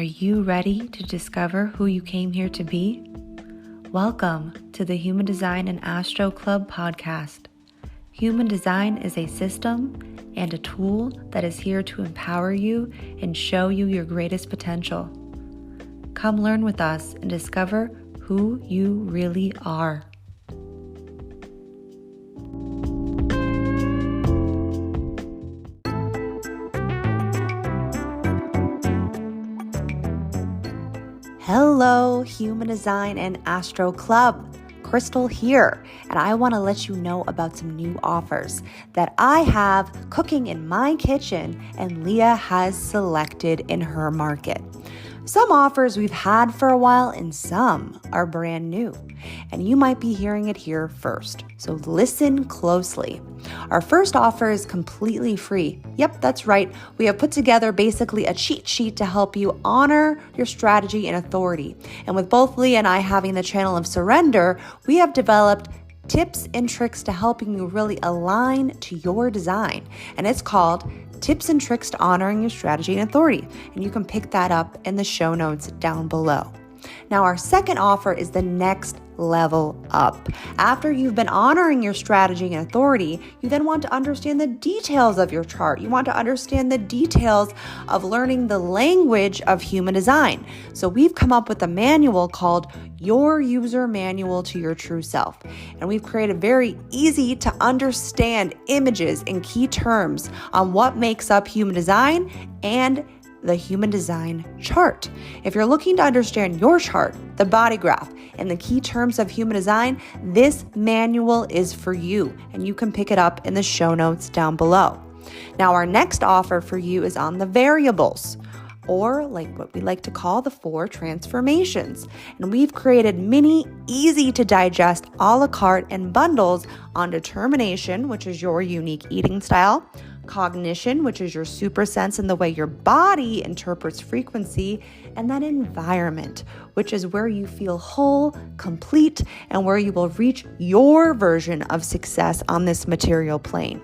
you ready to discover who you came here to be? Welcome to the Human Design and Astro Club podcast. Human Design is a system and a tool that is here to empower you and show you your greatest potential. Come learn with us and discover who you really are. Hello, Human Design and Astro Club. Krystle here, and I want to let you know about some new offers that I have cooking in my kitchen and Leah has selected in her market. Some offers we've had for a while and some are brand new, and you might be hearing it here first, so listen closely. Our first offer is completely free. Yep, that's right. We have put together basically a cheat sheet to help you honor your strategy and authority. And with both Leah and I having the channel of surrender, we have developed tips and tricks to helping you really align to your design. And it's called Tips and Tricks to Honoring Your Strategy and Authority. And you can pick that up in the show notes down below. Now, our second offer is the next level up. After you've been honoring your strategy and authority, you then want to understand the details of your chart. You want to understand the details of learning the language of human design. So we've come up with a manual called Your User Manual to Your True Self. And we've created very easy to understand images and key terms on what makes up human design and the human design chart. If you're looking to understand your chart, the body graph, and the key terms of human design, this manual is for you, and you can pick it up in the show notes down below. Now, our next offer for you is on the variables, or like what we like to call the 4 transformations. And we've created mini, easy to digest a la carte and bundles on determination, which is your unique eating style, cognition, which is your super sense and the way your body interprets frequency, and then environment, which is where you feel whole, complete, and where you will reach your version of success on this material plane.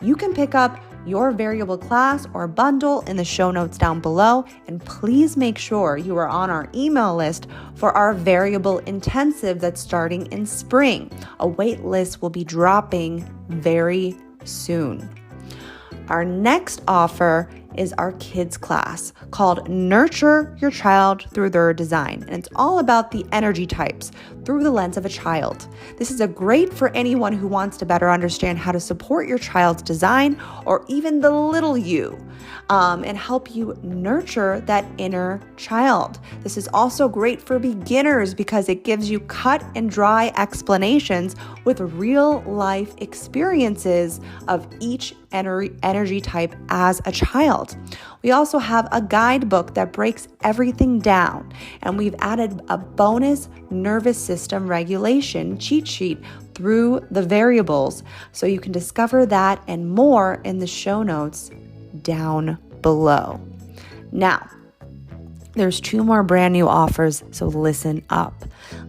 You can pick up your variable class or bundle in the show notes down below, and please make sure you are on our email list for our variable intensive that's starting in spring. A wait list will be dropping very soon. Our next offer is our kids class called Nurture Your Child Through Their Design. And it's all about the energy types through the lens of a child. This is a great for anyone who wants to better understand how to support your child's design or even the little you and help you nurture that inner child. This is also great for beginners because it gives you cut and dry explanations with real life experiences of each energy type as a child. We also have a guidebook that breaks everything down, and we've added a bonus nervous system regulation cheat sheet through the variables, so you can discover that and more in the show notes down below. Now, there's 2 more brand new offers, so listen up.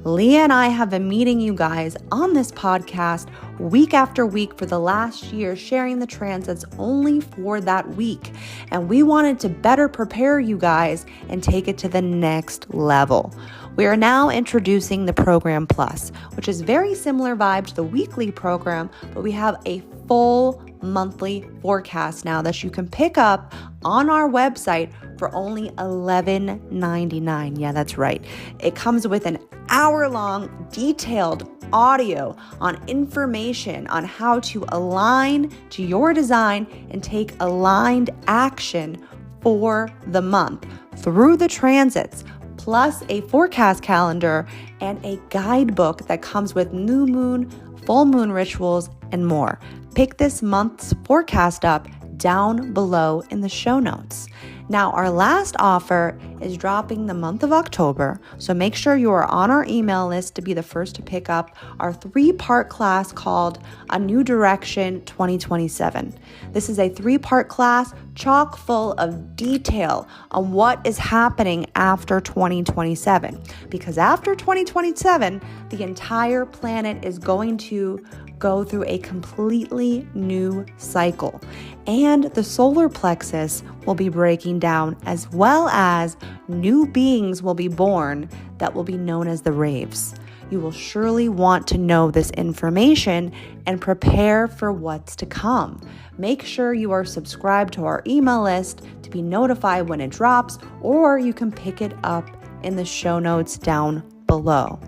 Leah and I have been meeting you guys on this podcast week after week for the last year, sharing the transits only for that week. And we wanted to better prepare you guys and take it to the next level. We are now introducing the Program Plus, which is very similar vibe to the weekly program, but we have a full monthly forecast now that you can pick up on our website for only $11.99. Yeah, that's right. It comes with an hour-long detailed audio on information on how to align to your design and take aligned action for the month through the transits, plus a forecast calendar and a guidebook that comes with new moon, full moon rituals, and more. Pick this month's forecast up down below in the show notes. Now, our last offer is dropping the month of October, so make sure you are on our email list to be the first to pick up our 3-part class called A New Direction 2027. This is a 3-part class chock full of detail on what is happening after 2027. Because after 2027, the entire planet is going to go through a completely new cycle. And the solar plexus will be breaking down, as well as new beings will be born that will be known as the raves. You will surely want to know this information and prepare for what's to come. Make sure you are subscribed to our email list to be notified when it drops, or you can pick it up in the show notes down below.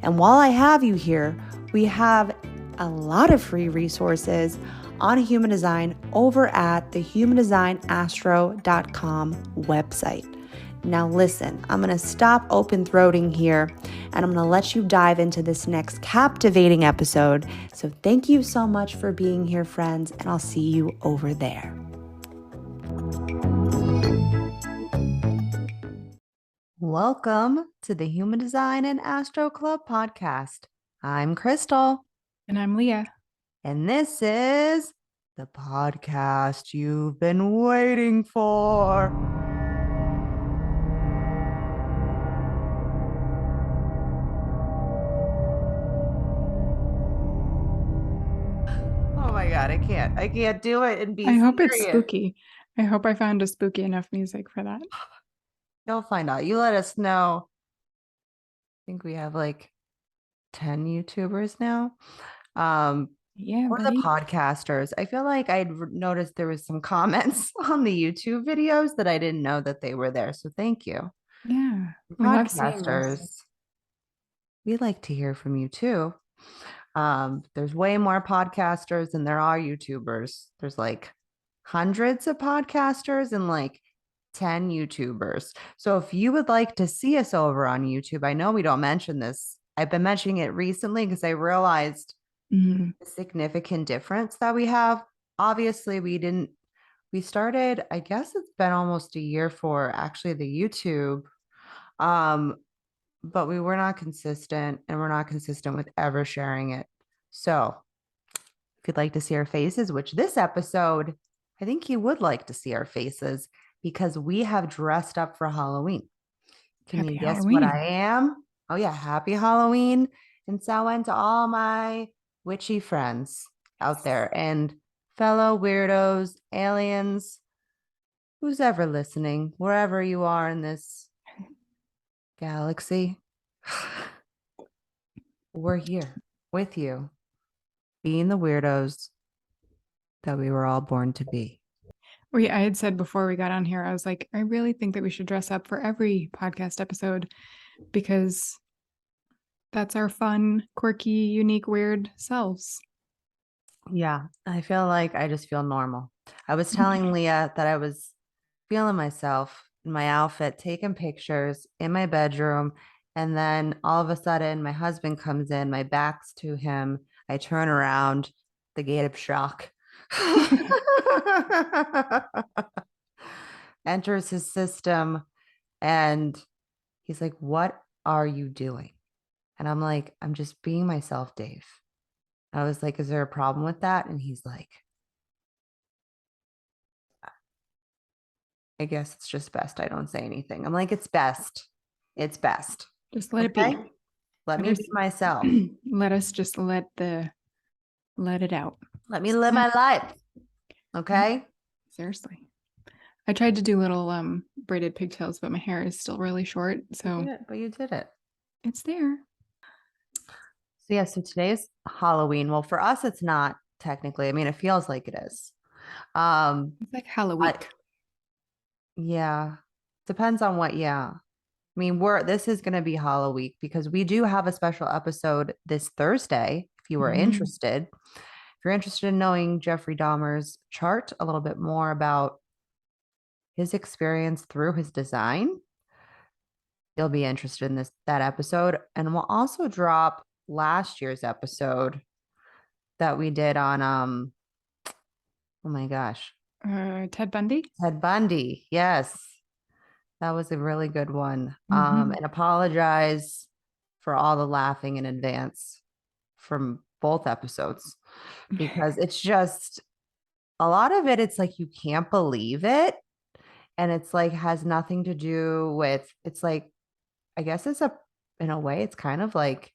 And while I have you here, we have a lot of free resources on human design over at the humandesignastro.com website. Now listen, I'm going to stop open throating here and I'm going to let you dive into this next captivating episode. So thank you so much for being here, friends, and I'll see you over there. Welcome to the Human Design and Astro Club podcast. I'm Krystle. And I'm Leah. And this is the podcast you've been waiting for. Oh my God, I can't do it and be I hope serious. it's spooky. I hope I found a spooky enough music for that. You'll find out. You let us know. I think we have like 10 YouTubers now. Yeah, or buddy. the podcasters. I feel like I'd noticed there was some comments on the YouTube videos that I didn't know that they were there. So thank you. Yeah, we love seeing those. Podcasters, we like to hear from you too. There's way more podcasters than there are YouTubers. There's like hundreds of podcasters and like 10 YouTubers. So if you would like to see us over on YouTube, I know we don't mention this. I've been mentioning it recently because I realized the significant difference that we have. Obviously, we started, I guess it's been almost a year for actually the YouTube. But we were not consistent and we're not consistent with ever sharing it. So if you'd like to see our faces, which this episode, I think you would like to see our faces because we have dressed up for Halloween. Can you guess what I am? Oh yeah, happy Halloween. And so and to all my witchy friends out there and fellow weirdos, aliens, who's ever listening, wherever you are in this galaxy. We're here with you, being the weirdos that we were all born to be. I had said before we got on here, I was like, I really think that we should dress up for every podcast episode because that's our fun, quirky, unique, weird selves. Yeah, I feel like I just feel normal. I was telling Leah that I was feeling myself in my outfit, taking pictures in my bedroom. And then all of a sudden, my husband comes in, my back's to him. I turn around, the gate of shock. Enters his system. And he's like, "What are you doing?" And I'm like, "I'm just being myself, Dave." I was like, "Is there a problem with that?" And he's like, "I guess it's just best I don't say anything." I'm like, "It's best. It's best. Just let it be. Let me be myself. Let us just let it out. Let me live my life." Okay. Seriously. I tried to do little braided pigtails, but my hair is still really short. So But you did it. It's there. So yeah, so today's Halloween. Well, for us, it's not technically. I mean, it feels like it is. It's like Halloween. Yeah. Depends on what, yeah. I mean, this is going to be Halloween because we do have a special episode this Thursday. If you were interested, if you're interested in knowing Jeffrey Dahmer's chart a little bit more about his experience through his design, you'll be interested in that episode. And we'll also drop last year's episode that we did on oh my gosh, Ted Bundy. Ted Bundy. Yes, that was a really good one. And apologize for all the laughing in advance from both episodes because it's just a lot of it. It's like you can't believe it, and it's like has nothing to do with. It's like, I guess it's in a way it's kind of like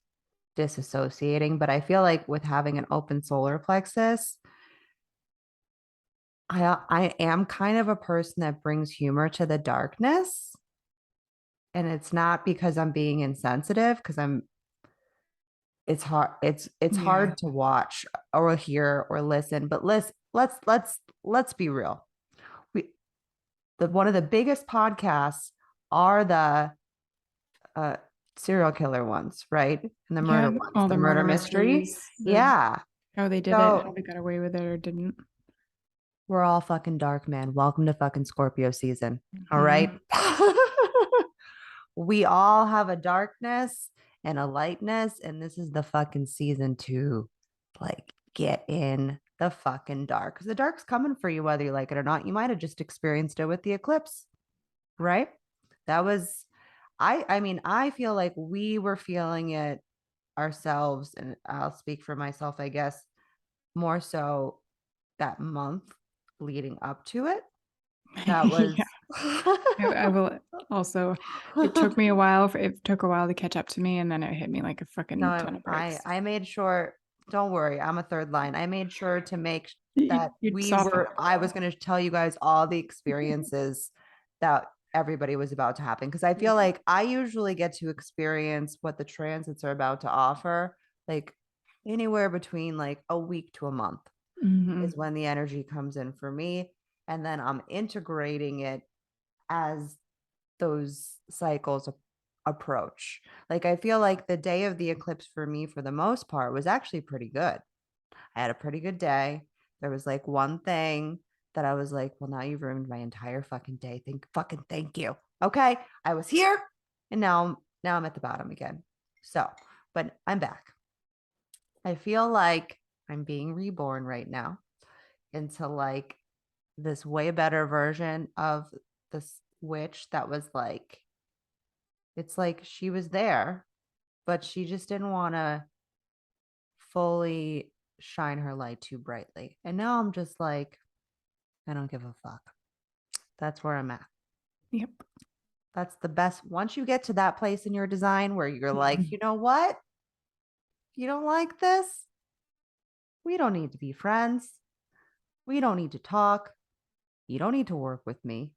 disassociating, but I feel like with having an open solar plexus, I am kind of a person that brings humor to the darkness. And it's not because I'm being insensitive, because it's hard, it's Yeah. hard to watch or hear or listen. But let's be real. We one of the biggest podcasts are the uh serial killer ones, right? And the Yeah. murder ones, All the the murder murder mystery. mysteries, Yeah. how they did it, how So they got away with it or didn't. we're all fucking dark, man. Welcome to fucking Scorpio season. All right. Mhm. We all have a darkness and a lightness, and this is the fucking season to like get in the fucking dark, because the dark's coming for you whether you like it or not. You might have just experienced it with the eclipse, right? That was I mean, I feel like we were feeling it ourselves, and I'll speak for myself, I guess, more so that month leading up to it. That Yeah. was I will also, it took me a while it took a while to catch up to me, and then it hit me like a fucking no, ton of I bricks. I made sure, don't worry, I'm a third line. I made sure to make that You we softened. were I was going to tell you guys all the experiences that everybody was about to happen, because I feel like I usually get to experience what the transits are about to offer like anywhere between like a week to a month Mhm. is when the energy comes in for me, and then I'm integrating it as those cycles approach. Like I feel like the day of the eclipse for me, for the most part, was actually pretty good. I had a pretty good day. There was like one thing that I was like, well, now you've ruined my entire fucking day. Thank you. Okay. I was here and now I'm at the bottom again. So, but I'm back. I feel like I'm being reborn right now into like this way better version of this witch that was like, it's like she was there, but she just didn't want to fully shine her light too brightly. And now I'm just like, I don't give a fuck. That's where I'm at. Yep. That's the best. Once you get to that place in your design where you're like, Mhm. you know what? You don't like this? We don't need to be friends. We don't need to talk. You don't need to work with me.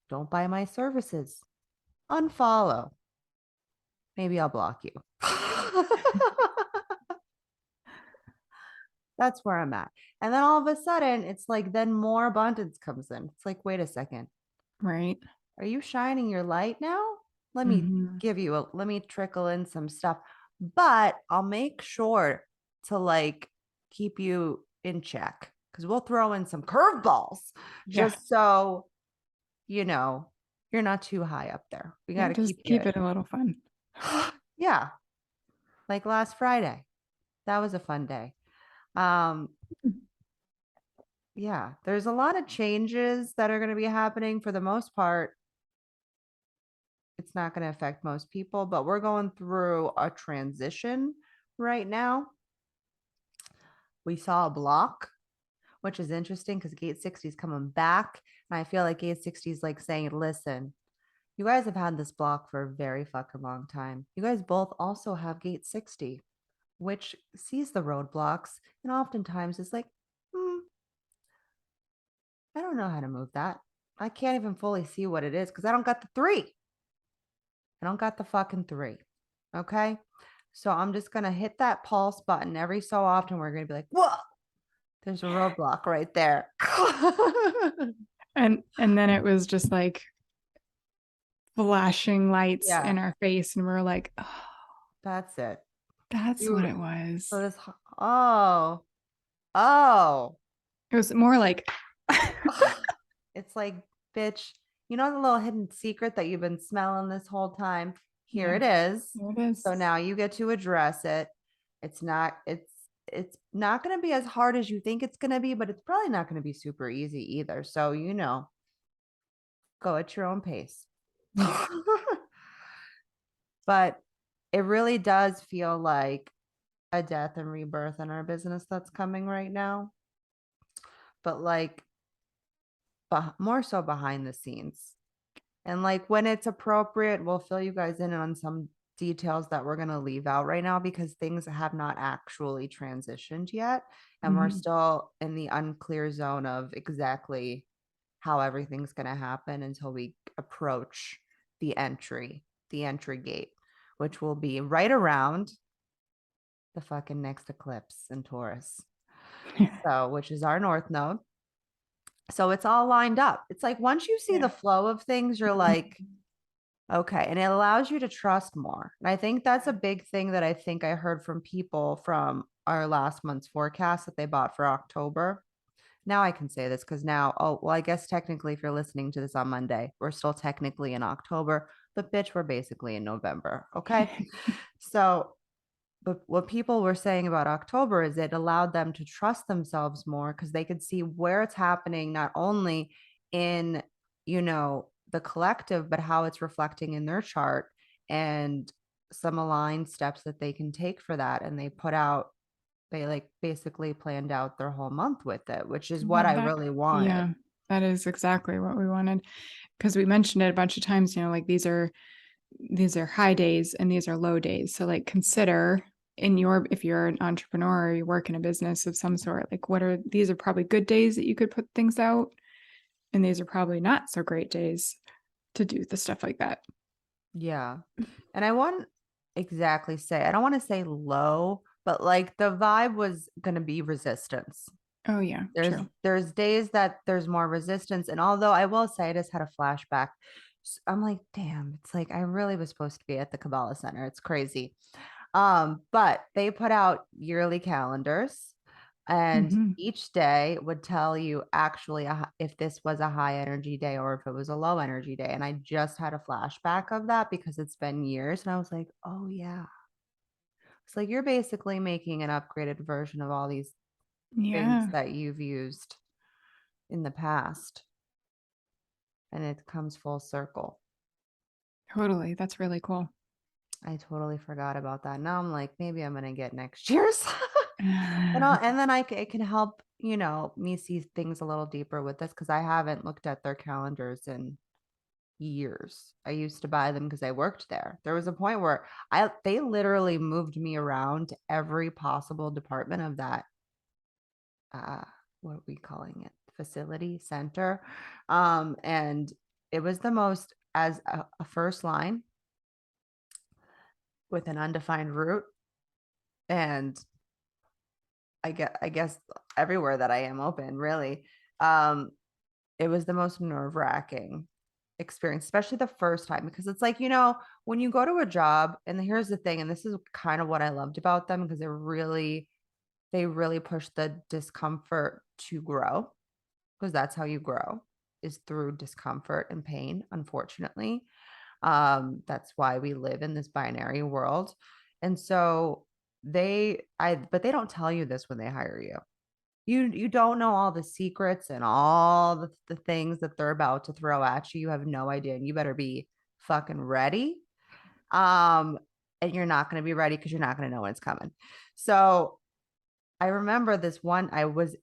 Don't buy my services. Unfollow. Maybe I'll block you. That's where I'm at. And then all of a sudden, it's like, then more abundance comes in. It's like, wait a second. Right. Are you shining your light now? Let me Mhm. let me trickle in some stuff, but I'll make sure to like keep you in check, because we'll throw in some curveballs Yeah. just so, you know, you're not too high up there. We got Yeah. to Just keep you. keep it a little fun. Yeah. Like last Friday. That was a fun day. Um, yeah, there's a lot of changes that are going to be happening. For the most part, it's not going to affect most people, but we're going through a transition right now. We saw a block, which is interesting because Gate 60 is coming back. And I feel like Gate 60 is like saying, listen, you guys have had this block for a very fucking long time. You guys both also have Gate 60, which sees the roadblocks and oftentimes is like, I don't know how to move that. I can't even fully see what it is because I don't got the three. I don't got the fucking three. Okay. So I'm just going to hit that pulse button every so often. We're going to be like, whoa, there's a roadblock right there. And then it was just like flashing lights Yeah, in our face, and we're like, oh, that's it. that's what You, it was. so this, oh, oh, It was more like it's like, bitch, you know the little hidden secret that you've been smelling this whole time? Here yeah, it is. there it is. So now you get to address it. It's not, it's not going to be as hard as you think it's going to be, but it's probably not going to be super easy either. So, go at your own pace. Yeah. But it really does feel like a death and rebirth in our business that's coming right now. But like more so behind the scenes. And like when it's appropriate, we'll fill you guys in on some details that we're going to leave out right now because things have not actually transitioned yet. And we're still in the unclear zone of exactly how everything's going to happen until we approach the entry gate, which will be right around the fucking next eclipse in Taurus. So, which is our north node. So it's all lined up. It's like once you see the flow of things, you're like, okay. And it allows you to trust more. And I think that's a big thing that I think I heard from people from our last month's forecast that they bought for October. Now I can say this because now, oh, well, I guess technically if you're listening to this on Monday, we're still technically in October, but bitch, we're basically in November. Okay. So, but what people were saying about October is it allowed them to trust themselves more because they could see where it's happening, not only in, the collective, but how it's reflecting in their chart and some aligned steps that they can take for that. And they like basically planned out their whole month with it, which is what I really wanted. Yeah, that is exactly what we wanted. Because we mentioned it a bunch of times, like these are high days and these are low days. So like consider if you're an entrepreneur or you work in a business of some sort, like these are probably good days that you could put things out. And these are probably not so great days to do the stuff like that. Yeah. And I want exactly say, I don't want to say low, but like the vibe was going to be resistance. Oh yeah, true. There's days that there's more resistance. And although I will say I just had a flashback, I'm like, damn, it's like I really was supposed to be at the Kabbalah Center. It's crazy. But they put out yearly calendars and each day would tell you actually if this was a high energy day or if it was a low energy day. And I just had a flashback of that because it's been years. And I was like, oh yeah. It's like you're basically making an upgraded version of all these things that you've used in the past. And it comes full circle. Totally. That's really cool. I totally forgot about that. Now I'm like, maybe I'm gonna get next year's. and then it can help, me see things a little deeper with this because I haven't looked at their calendars in years. I used to buy them because I worked there. There was a point where they literally moved me around to every possible department of that what are we calling it? Facility center. And it was the most as a first line with an undefined route. And I guess everywhere that I am open, really. It was the most nerve-wracking experience, especially the first time, because it's like, when you go to a job, and here's the thing, and this is kind of what I loved about them, because they really push the discomfort to grow, because that's how you grow, is through discomfort and pain, unfortunately. That's why we live in this binary world. And so but they don't tell you this when they hire you. You don't know all the secrets and all the things that they're about to throw at you. You have no idea, and you better be fucking ready. And you're not going to be ready because you're not going to know when it's coming. So I remember this one, I was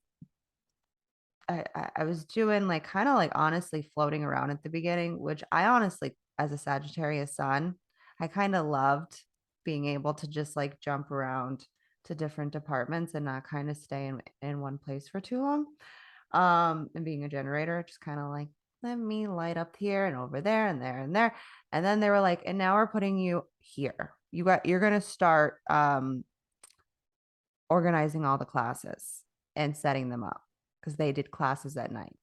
doing like kind of like honestly floating around at the beginning, which I honestly, as a Sagittarius sun, I kind of loved being able to just like jump around to different departments and not kind of stay in one place for too long. And being a generator, just kind of like, let me light up here and over there and there and there. And then they were like, and now we're putting you here. You're going to start organizing all the classes and setting them up because they did classes at night.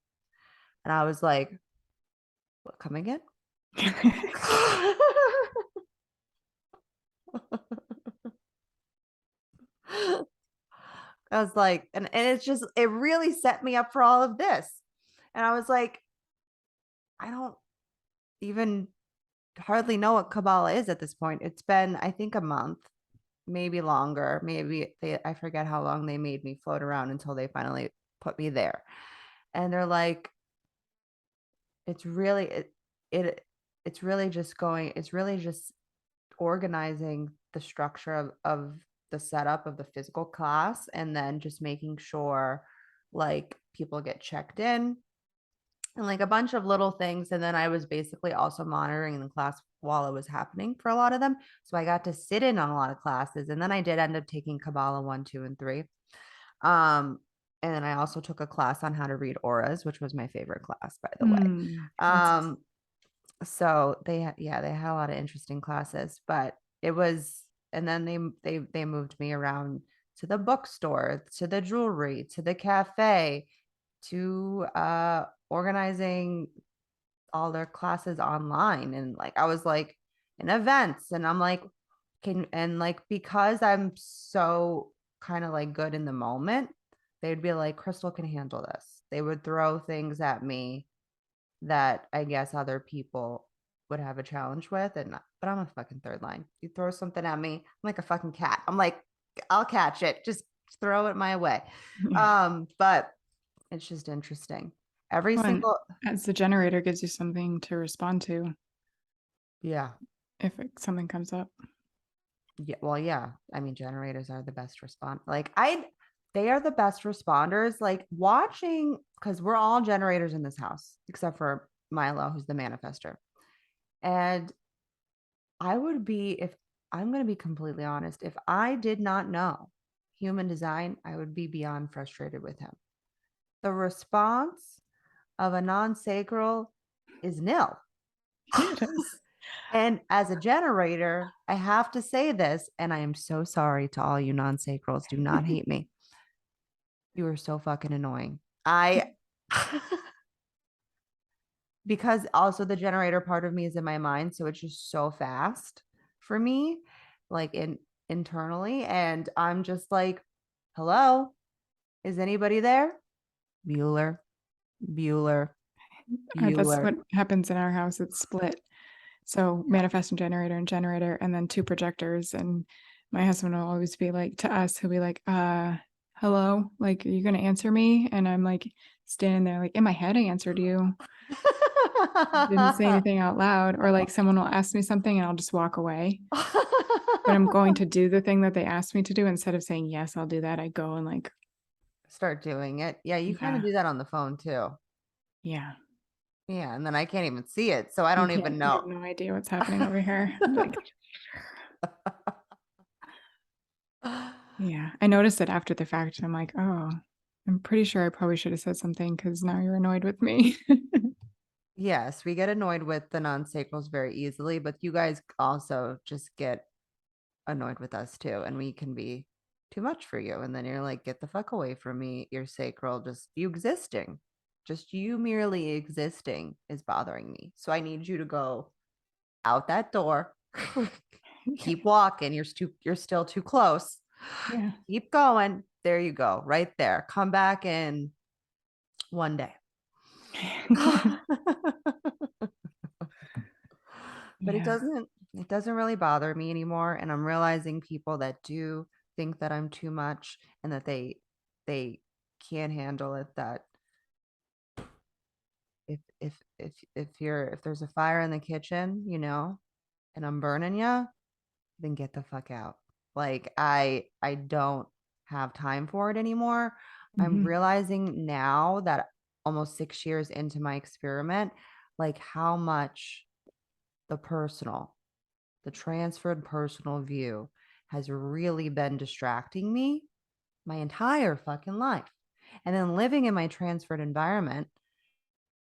And I was like, what, come again? I was like, and it's just, it really set me up for all of this. And I was like, I don't even hardly know what Kabbalah is at this point. It's been, I think, a month, maybe longer. Maybe I forget how long they made me float around until they finally put me there. And they're like, it's really, it's really just organizing the structure of the setup of the physical class, and then just making sure like people get checked in and like a bunch of little things. And then I was basically also monitoring the class while it was happening for a lot of them. So I got to sit in on a lot of classes. And then I did end up taking Kabbalah 1, 2, and 3. And then I also took a class on how to read auras, which was my favorite class, by the way. So they had a lot of interesting classes, but it was, and then they moved me around to the bookstore, to the jewelry, to the cafe, to organizing all their classes online. And like I was like in events, and I'm like, because I'm so kind of like good in the moment, they'd be like, Krystle can handle this. They would throw things at me that I guess other people would have a challenge with. But I'm a fucking third line. You throw something at me, I'm like a fucking cat. I'm like, I'll catch it. Just throw it my way. But it's just interesting. Every single, as the generator gives you something to respond to. Yeah. If something comes up. Yeah. Well, yeah. I mean, generators are the best respond. They are the best responders. Like watching, because we're all generators in this house, except for Milo, who's the manifester. And I would be, if I'm going to be completely honest, if I did not know human design, I would be beyond frustrated with him. The response of a non-sacral is nil. It is. And as a generator, I have to say this, and I am so sorry to all you non-sacrals. Do not hate me. You are so fucking annoying. Because also the generator part of me is in my mind, so it's just so fast for me, like internally, and I'm just like, hello, is anybody there? Bueller. That's what happens in our house. It's split. So manifesting generator and generator, and then 2 projectors. And my husband will always be like, to us, he'll be like, hello, like, are you going to answer me? And I'm like standing there, like in my head, I answered you. Didn't say anything out loud. Or like someone will ask me something and I'll just walk away. But I'm going to do the thing that they asked me to do. Instead of saying, yes, I'll do that, I go and like start doing it. Yeah, you kind of do that on the phone too. Yeah. Yeah, and then I can't even see it, so I don't even know. I have no idea what's happening over here. Like, yeah, I noticed it after the fact, and I'm like, oh, I'm pretty sure I probably should have said something because now you're annoyed with me. Yes, we get annoyed with the non-sacrals very easily, but you guys also just get annoyed with us too, and we can be too much for you. And then you're like, get the fuck away from me. You're sacral. Just you existing. Just you merely existing is bothering me. So I need you to go out that door. Keep walking. You're still too close. Yeah. Keep going. There you go. Right there. Come back in one day. But it doesn't really bother me anymore. And I'm realizing people that do think that I'm too much and that they can't handle it, that if there's a fire in the kitchen, and I'm burning you, then get the fuck out. Like I don't have time for it anymore. I'm realizing now that almost 6 years into my experiment, like how much the transferred personal view has really been distracting me my entire fucking life. And then living in my transferred environment,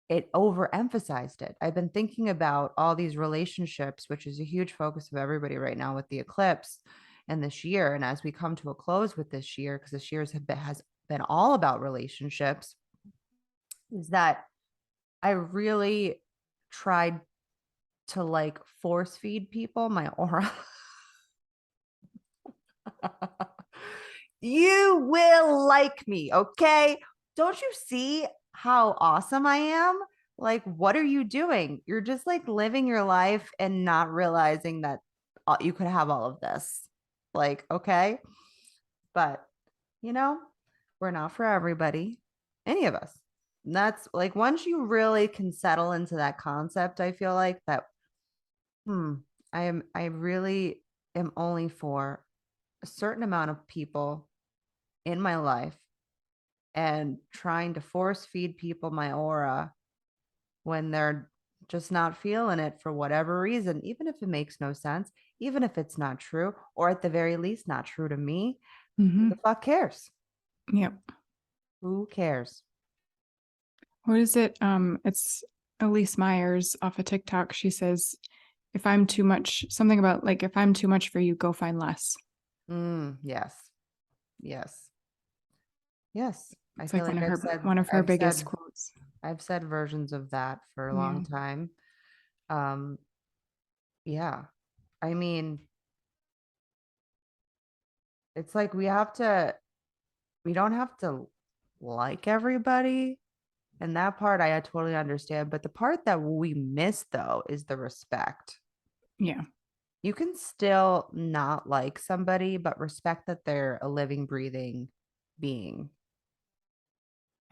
it overemphasized it. I've been thinking about all these relationships, which is a huge focus of everybody right now with the eclipse and this year. And as we come to a close with this year, because this year has been all about relationships, is that I really tried to like force feed people my aura. You will like me, okay? Don't you see how awesome I am? Like, what are you doing? You're just like living your life and not realizing that you could have all of this. Like, okay. But, we're not for everybody, any of us. And that's like, once you really can settle into that concept, I feel like that, I really am only for a certain amount of people in my life, and trying to force feed people my aura when they're just not feeling it for whatever reason, even if it makes no sense, even if it's not true, or at the very least, not true to me, who the fuck cares? Yep. Who cares? What is it? It's Elise Myers off of TikTok. She says, if I'm too much, something about like, if I'm too much for you, go find less. Yes. Yes. Yes. I It's feel like like one of her biggest quotes. I've said versions of that for a Yeah. long time. Um, yeah. I mean, it's like we don't have to like everybody. And that part I totally understand. But the part that we miss though is the respect. Yeah. You can still not like somebody, but respect that they're a living, breathing being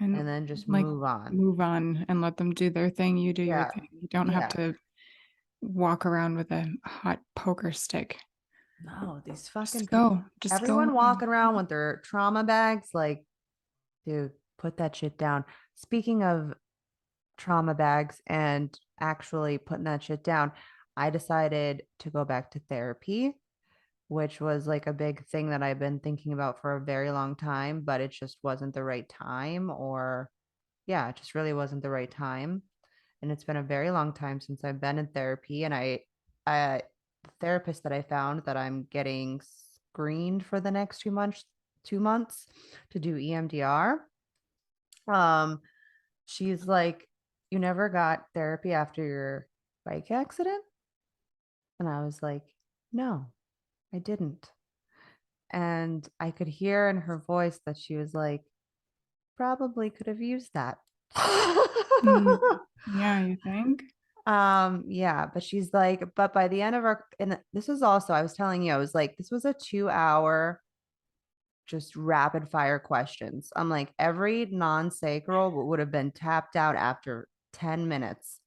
and And then just like move on. move on and let them do their thing. You do your Yeah. thing. You don't have Yeah. to walk around with a hot poker stick. No, these fucking Just people, go. Just go everyone away. walking around with their trauma bags, like, dude, put that shit down. Speaking of trauma bags and actually putting that shit down, I decided to go back to therapy, which was like a big thing that I've been thinking about for a very long time, but it just wasn't the right time, or yeah, it just really wasn't the right time. And it's been a very long time since I've been in therapy. And the therapist that I found that I'm getting screened for the next 2 months to do EMDR. Um, she's like, "You never got therapy after your bike accident?" And I was like, "No, I didn't." And I could hear in her voice that she was like, "Probably could have used that." Mm, yeah, you think? Yeah, but she's like, but by the end of our, and this is also, I was telling you, I was like, this was a 2 hour just rapid fire questions. I'm like, every non-sacral would have been tapped out after 10 minutes,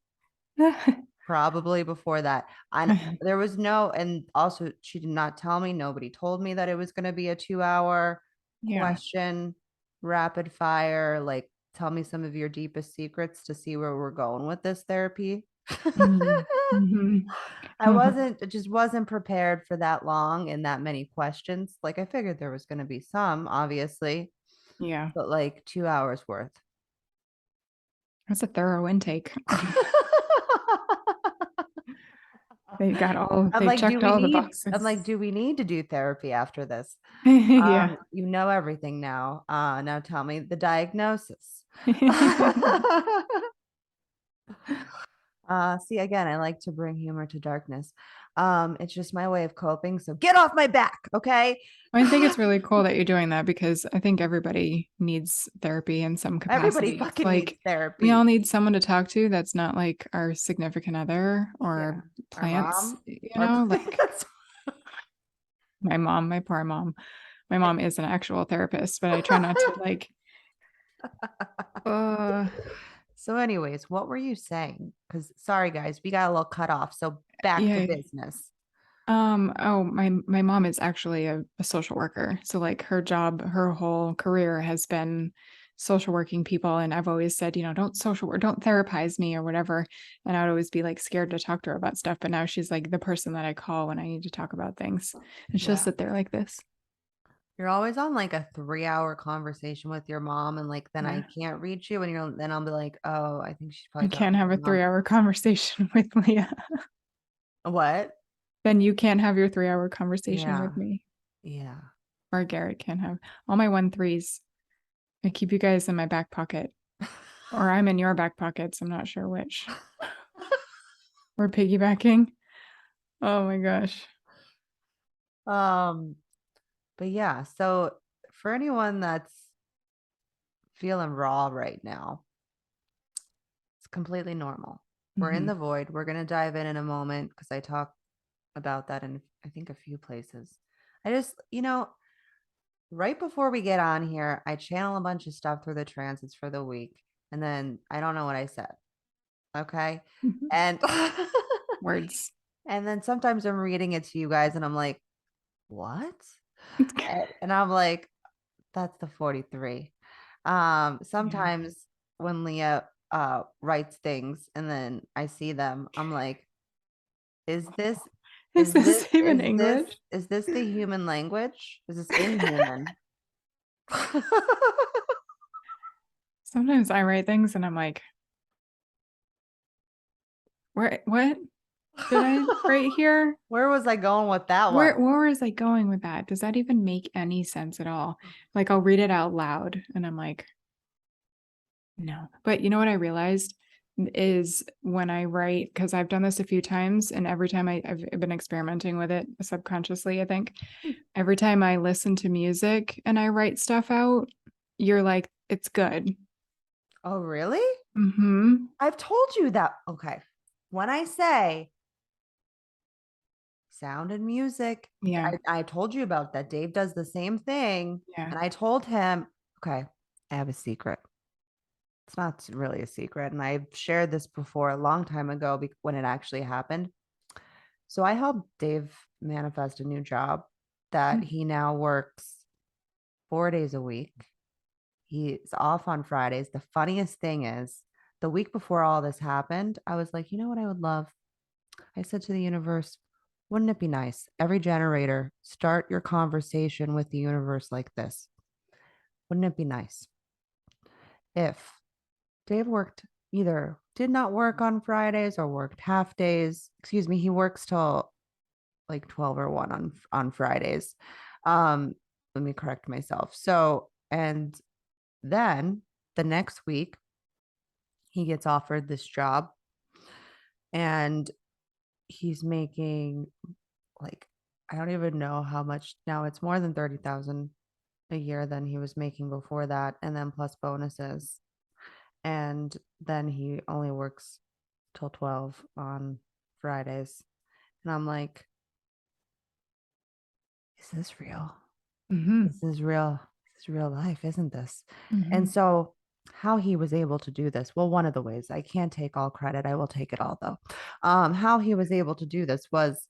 probably before that. And there was no, and also she did not tell me, nobody told me that it was going to be a 2 hour Yeah. question, rapid fire, like, tell me some of your deepest secrets to see where we're going with this therapy. Mm, mhm. It just wasn't prepared for that long and that many questions. Like I figured there was going to be some, obviously, Yeah. but like 2 hours worth. That's a thorough intake. They checked all the I'm like, boxes. do we need to do therapy after this? Yeah. You know everything now. Now tell me the diagnosis. See, again, I like to bring humor to darkness. It's just my way of coping. So get off my back, okay? I think it's really cool that you're doing that because I think everybody needs therapy in some Everybody capacity. It's fucking needs like we all therapy. need someone to talk to that's not like our significant other Yeah. or Our plants, mom, you our know, like plants. my mom, my poor mom. My mom is an actual therapist, but I try not to like uh So, anyways, what were you saying? Because sorry, guys, we got a little cut off. So back to yeah. business. Oh, my mom is actually a social worker. So like her job, her whole career has been social working people. And I've always said, don't social work, don't therapize me or whatever. And I would always be like scared to talk to her about stuff. But now she's like the person that I call when I need to talk about things. And she'll Yeah. sit there like this. You're always on like a 3 hour conversation with your mom, and like then I Yeah. can't reach you, and then I'll be like, oh, I think she's I probably can't talking have to a her mom. 3 hour conversation with Leah. What? Then you can't have your 3 hour conversation Yeah. with me. Yeah. Or Garrett can't have all my 1-3s. I keep you guys in my back pocket. Or I'm in your back pockets. I'm not sure which. We're piggybacking. Oh my gosh. um, but yeah, so for anyone that's feeling raw right now, it's completely normal. We're in Hmm. the void. We're going to dive in a moment because I talk about that in, I think, a few places. I just, right before we get on here, I channel a bunch of stuff through the transits for the week. And then I don't know what I said. Okay. And Words. and then sometimes I'm reading it to you guys and I'm like, what? And I'm like, that's the 43. Yeah. Sometimes when Leah writes things and then I see them, I'm like, is this Is this even English? is this the human language? Is this inhuman? Sometimes I write things and I'm like, what did I write here? Where was I going with that one? Where was I going with that? Does that even make any sense at all? Like I'll read it out loud and I'm like, no. But you know what I realized is when I write, because I've done this a few times, and every time I've been experimenting with it subconsciously, I think. Every time I listen to music and I write stuff out, you're like, it's good. Oh, really? Mm-hmm. I've told you that. Okay. When I say sound and music, Yeah. I told you about that. Dave does the same thing. Yeah. And I told him, okay, I have a secret. It's not really a secret. And I've shared this before a long time ago when it actually happened. So I helped Dave manifest a new job that he now works 4 days a week. He's off on Fridays. The funniest thing is, the week before all this happened, I was like, you know what I would love? I said to the universe, wouldn't it be nice? Every generator, start your conversation with the universe like this. Wouldn't it be nice if Dave worked either did not work on Fridays or worked half days? Excuse me, he works till like 12 or 1 on Fridays. Let me correct myself. So, and then the next week he gets offered this job and he's making like I don't even know how much now. It's more than 30,000 a year than he was making before that, and then plus bonuses. And then he only works till 12 on Fridays. And I'm like, is this real? Mm-hmm. This is real. This is real life, isn't this? Mm-hmm. And so how he was able to do this, well, one of the ways, I can't take all credit, I will take it all though. How he was able to do this was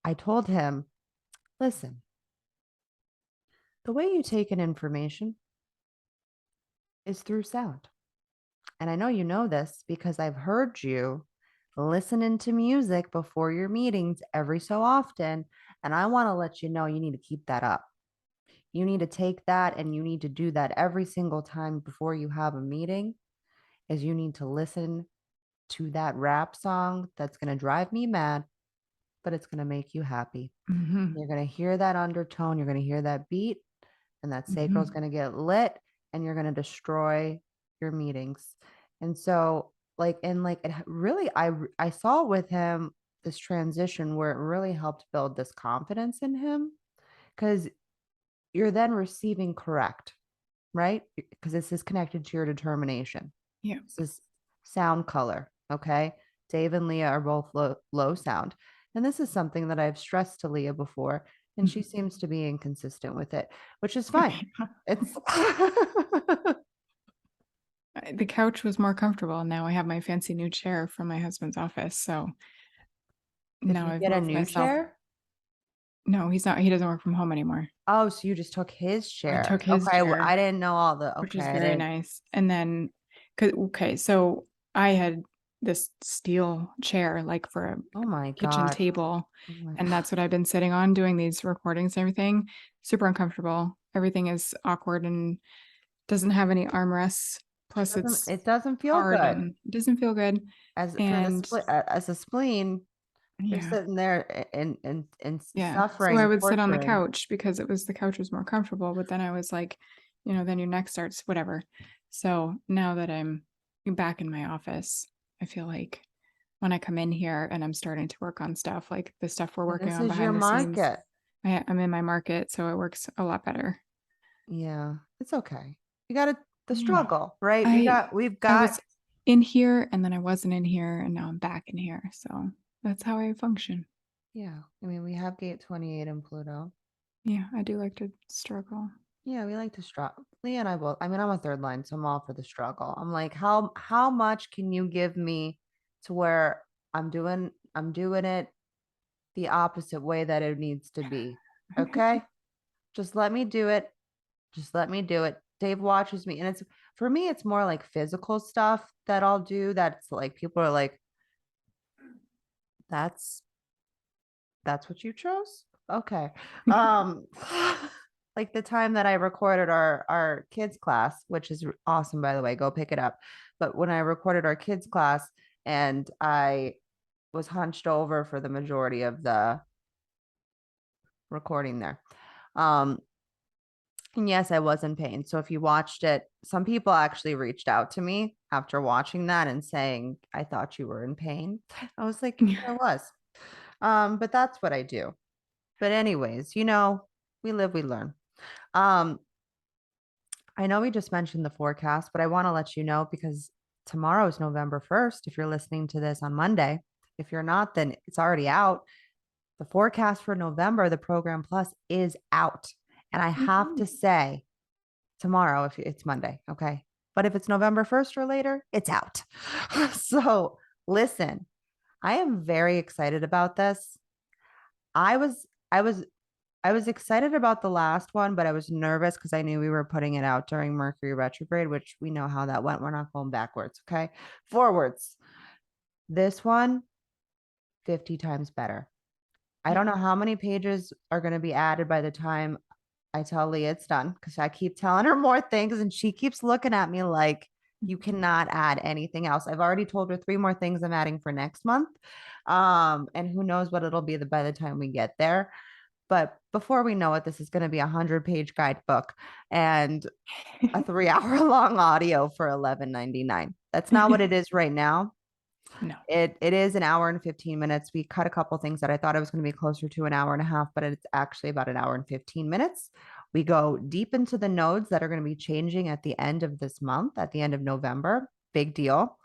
I told him, listen, the way you take in information is through sound. And I know you know this because I've heard you listening to music before your meetings every so often. And I want to let you know you need to keep that up. You need to take that and you need to do that every single time before you have a meeting, is you need to listen to that rap song that's going to drive me mad, but it's going to make you happy. Mm-hmm. You're going to hear that undertone, you're going to hear that beat, and that sacral is going to get lit and you're going to destroy your meetings. And so like it really I saw with him this transition where it really helped build this confidence in him because you're then receiving correct, right? Because this is connected to your determination. Yeah. This is sound color. Okay. Dave and Leah are both low sound. And this is something that I've stressed to Leah before, and she seems to be inconsistent with it, which is fine. It's The couch was more comfortable. Now I have my fancy new chair from my husband's office. So did now you I've get a moved new myself. chair? No, he doesn't work from home anymore. Oh, so you just took his I chair. took his Okay. chair, I didn't know all the, which okay. is I very didn't. nice. And then, okay, so I had this steel chair like for a Oh my kitchen God. table, Oh my, and that's what I've been sitting on doing these recordings and everything. Super uncomfortable. Everything is awkward and doesn't have any armrests. Plus, it's it doesn't feel hard good. and it doesn't feel good. As for the And split, as a spleen, you're yeah, sitting there and yeah. So I suffering, would sit on the torturing. couch because the couch was more comfortable. But then I was like, then your neck starts, whatever. So now that I'm back in my office, I feel like when I come in here and I'm starting to work on stuff like the stuff we're And working this on is your behind the scenes, market. I'm in my market, so it works a lot better. Yeah, it's okay. You got the Yeah. struggle, right? I We've I got was in here and then I wasn't in here and now I'm back in here. So that's how I function. yeah. I mean, we have gate 28 in Pluto. Yeah, I do like to struggle. Yeah, we like to struggle. Leah and I both. I mean, I'm a third line, so I'm all for the struggle. I'm like, how much can you give me to where I'm doing it the opposite way that it needs to be. Okay? Just let me do it. Just let me do it. Dave watches me. And it's for me, it's more like physical stuff that I'll do. That's like, people are like, that's what you chose. Okay. Um, like the time that I recorded our kids class, which is awesome, by the way, go pick it up. But when I recorded our kids class and I was hunched over for the majority of the recording there. And yes, I was in pain. So if you watched it, some people actually reached out to me after watching that and saying, I thought you were in pain. I was like, I was. But that's what I do. But anyways, we live, we learn. I know we just mentioned the forecast, but I want to let you know because tomorrow is November 1st. If you're listening to this on Monday, if you're not, then it's already out. The forecast for November, the Program Plus, is out. And I have to say, tomorrow, if it's Monday, okay? But if it's November 1st or later, it's out. So listen, I am very excited about this. I was excited about the last one, but I was nervous because I knew we were putting it out during Mercury retrograde, which we know how that went. We're not going backwards, okay? Forwards. This one, 50 times better. I don't know how many pages are going to be added by the time I tell Leah it's done, because I keep telling her more things and she keeps looking at me like, you cannot add anything else. I've already told her 3 more things I'm adding for next month. And who knows what it'll be by the time we get there. But before we know it, this is going to be 100-page guidebook and a 3-hour long audio for $11.99. That's not what it is right now. No. It is an hour and 15 minutes. We cut a couple things that I thought it was going to be closer to an hour and a half, but it's actually about an hour and 15 minutes. We go deep into the nodes that are going to be changing at the end of this month, at the end of November. Big deal.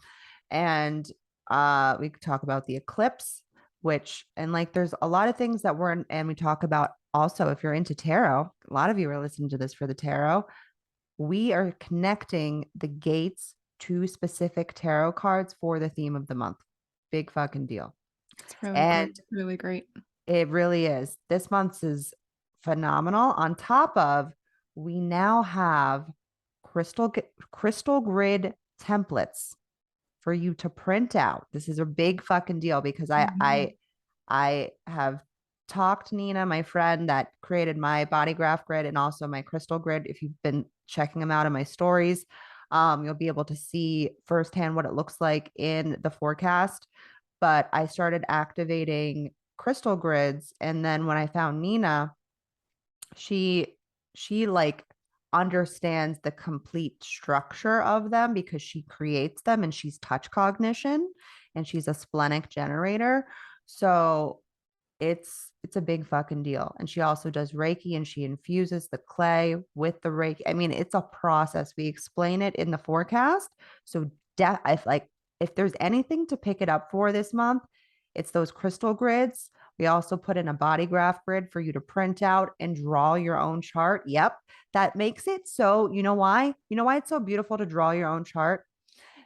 And we talk about the eclipse, there's a lot of things that and we talk about also, if you're into tarot, a lot of you are listening to this for the tarot. We are connecting the gates to specific tarot cards for the theme of the month. Big fucking deal. It's really cool. Really great. It really is. This month's is phenomenal. On top of, we now have crystal grid templates for you to print out. This is a big fucking deal because I have talked Nina, my friend that created my body graph grid and also my crystal grid. If you've been checking them out in my stories, you'll be able to see firsthand what it looks like in the forecast. But I started activating crystal grids, and then when I found Nina, she like understands the complete structure of them because she creates them and she's touch cognition and she's a splenic generator. So it's a big fucking deal. And she also does Reiki and she infuses the clay with the Reiki. I mean, it's a process. We explain it in the forecast. So if there's anything to pick it up for this month, it's those crystal grids. We also put in a body graph grid for you to print out and draw your own chart. Yep. That makes it so, you know why? You know why it's so beautiful to draw your own chart?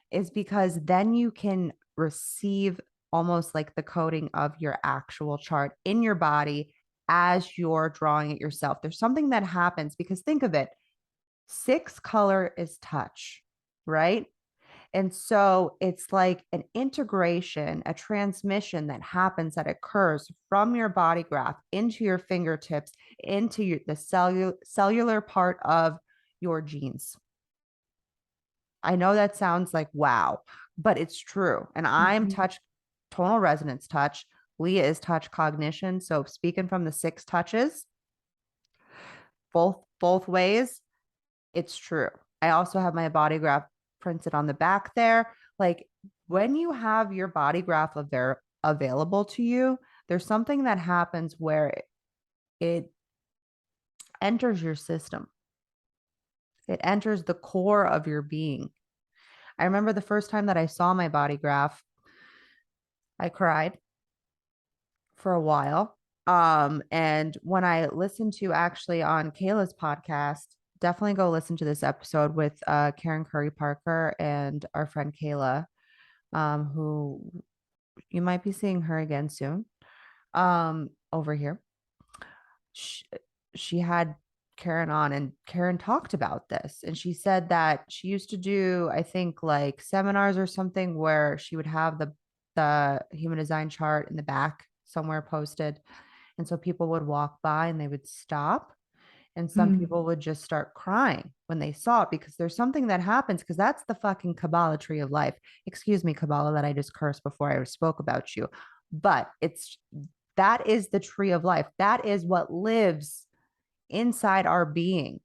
Is because then you can receive almost like the coding of your actual chart in your body as you're drawing it yourself. There's something that happens because think of it. 6 color is touch, right? And so it's like an integration, a transmission that happens, that occurs from your body graph into your fingertips, into the cellular part of your genes. I know that sounds like wow, but it's true. And I'm touch, tonal resonance touch. Leah is touch cognition. So speaking from the 6 touches, both ways, it's true. I also have my body graph printed on the back there. Like when you have your body graph available to you, there's something that happens where it enters your system. It enters the core of your being. I remember the first time that I saw my body graph, I cried for a while. And when I listened to actually on Kayla's podcast, definitely go listen to this episode with Karen Curry Parker and our friend Kayla, who you might be seeing her again soon over here. She had Karen on, and Karen talked about this, and she said that she used to do, I think, like seminars or something where she would have the human design chart in the back somewhere posted, and so people would walk by and they would stop, and some people would just start crying when they saw it, because there's something that happens, because that's the fucking Kabbalah tree of life. Excuse me, Kabbalah, that I just cursed before I spoke about you, but that is the tree of life. That is what lives inside our being.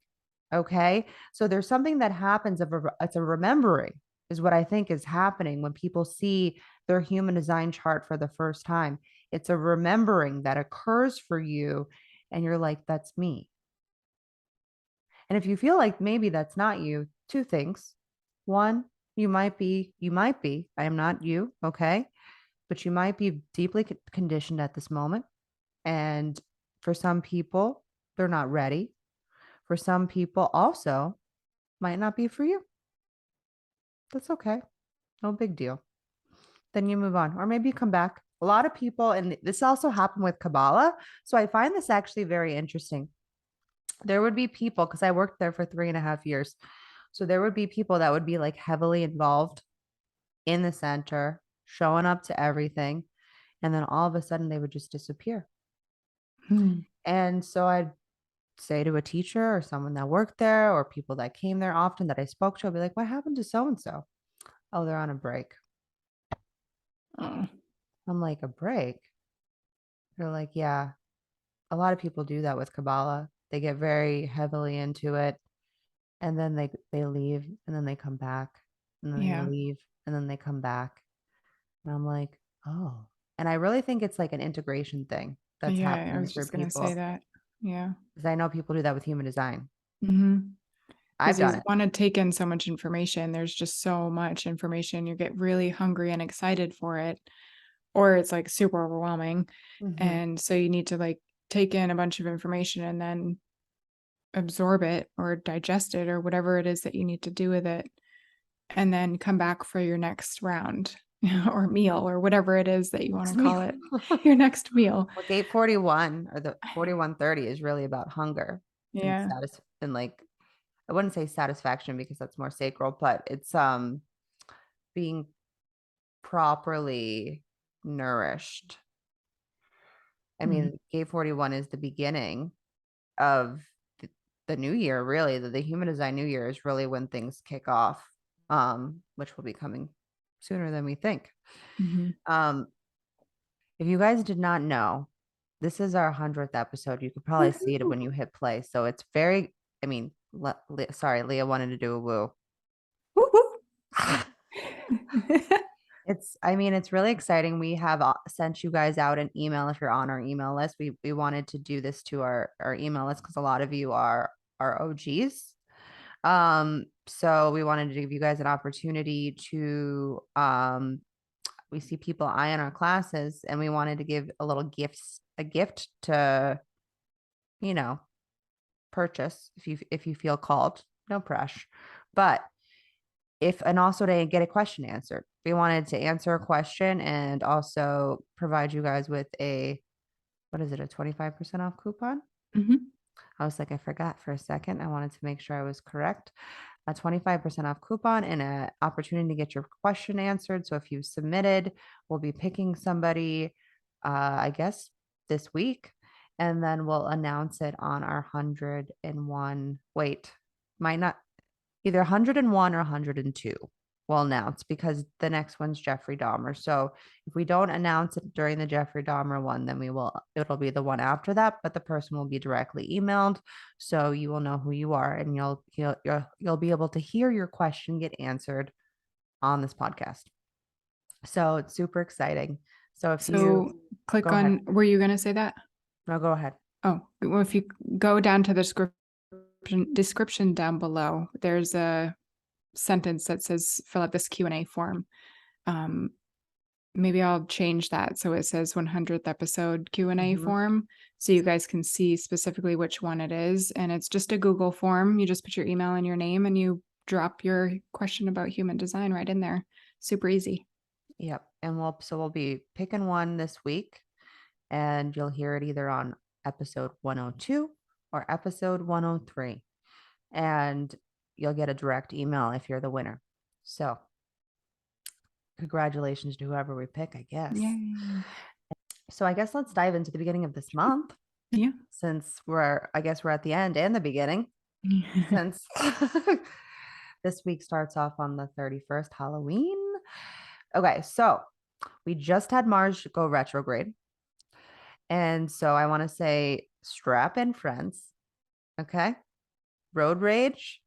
Okay. So there's something that happens it's a remembering is what I think is happening when people see their human design chart for the first time. It's a remembering that occurs for you. And you're like, that's me. And if you feel like maybe that's not you, two things. One, you might be, I am not you. Okay. But you might be deeply conditioned at this moment. And for some people, they're not ready. For some people, also, might not be for you. That's okay. No big deal. Then you move on, or maybe you come back. A lot of people, and this also happened with Kabbalah. So I find this actually very interesting. There would be people, because I worked there for 3.5 years. So there would be people that would be like heavily involved in the center, showing up to everything. And then all of a sudden they would just disappear. And so I'd say to a teacher or someone that worked there or people that came there often that I spoke to, I'd be like, what happened to so-and-so? Oh, they're on a break. Oh. I'm like, a break? They're like, yeah, a lot of people do that with Kabbalah. They get very heavily into it, and then they leave, and then they come back, and then they leave, and then they come back. And I'm like, oh. And I really think it's like an integration thing that's I happening was for just gonna say people. that. Yeah. Because I know people do that with human design. I've Because done you it. want to take in so much information. There's just so much information. You get really hungry and excited for it, or it's like super overwhelming. And so you need to like take in a bunch of information and then absorb it or digest it or whatever it is that you need to do with it. And then come back for your next round or meal or whatever it is that you want to call it. Your next meal. Well, gate 41 or the 4130 is really about hunger and Yeah. and like, I wouldn't say satisfaction because that's more sacral, but it's being properly nourished. I mean, gate 41 is the beginning of the new year, really. The human design new year is really when things kick off, which will be coming sooner than we think. If you guys did not know, this is our 100th episode. You could probably see it when you hit play. So it's very, I mean, sorry, Leah wanted to do a woo. It's really exciting. We have sent you guys out an email if you're on our email list. We wanted to do this to our email list because a lot of you are our OGs. So we wanted to give you guys an opportunity to we see people eyeing our classes, and we wanted to give a gift to, purchase if you feel called. No pressure. But and also to get a question answered. We wanted to answer a question and also provide you guys with a 25% off coupon? I was like, I forgot for a second. I wanted to make sure I was correct. A 25% off coupon and an opportunity to get your question answered. So if you submitted, we'll be picking somebody, I guess, this week. And then we'll announce it on our 101. Wait, might not, either 101 or 102 we'll announce, because the next one's Jeffrey Dahmer. So if we don't announce it during the Jeffrey Dahmer one, then it'll be the one after that, but the person will be directly emailed. So you will know who you are, and you'll be able to hear your question get answered on this podcast. So it's super exciting. So you click go on, ahead. were you going to say that? No, go ahead. Oh, well, if you go down to the description down below, there's a sentence that says fill out this Q&A form. Maybe I'll change that so it says 100th episode Q&A form, so you guys can see specifically which one it is. And it's just a Google form. You just put your email and your name and you drop your question about human design right in there. Super easy. Yep. And we'll be picking one this week, and you'll hear it either on episode 102 or episode 103. And you'll get a direct email if you're the winner. So congratulations to whoever we pick, I guess. Yay. So I guess let's dive into the beginning of this month. Yeah. Since we're at the end and the beginning. Since this week starts off on the 31st, Halloween. Okay, so we just had Mars go retrograde. And so I want to say strap in, friends. Okay. Road rage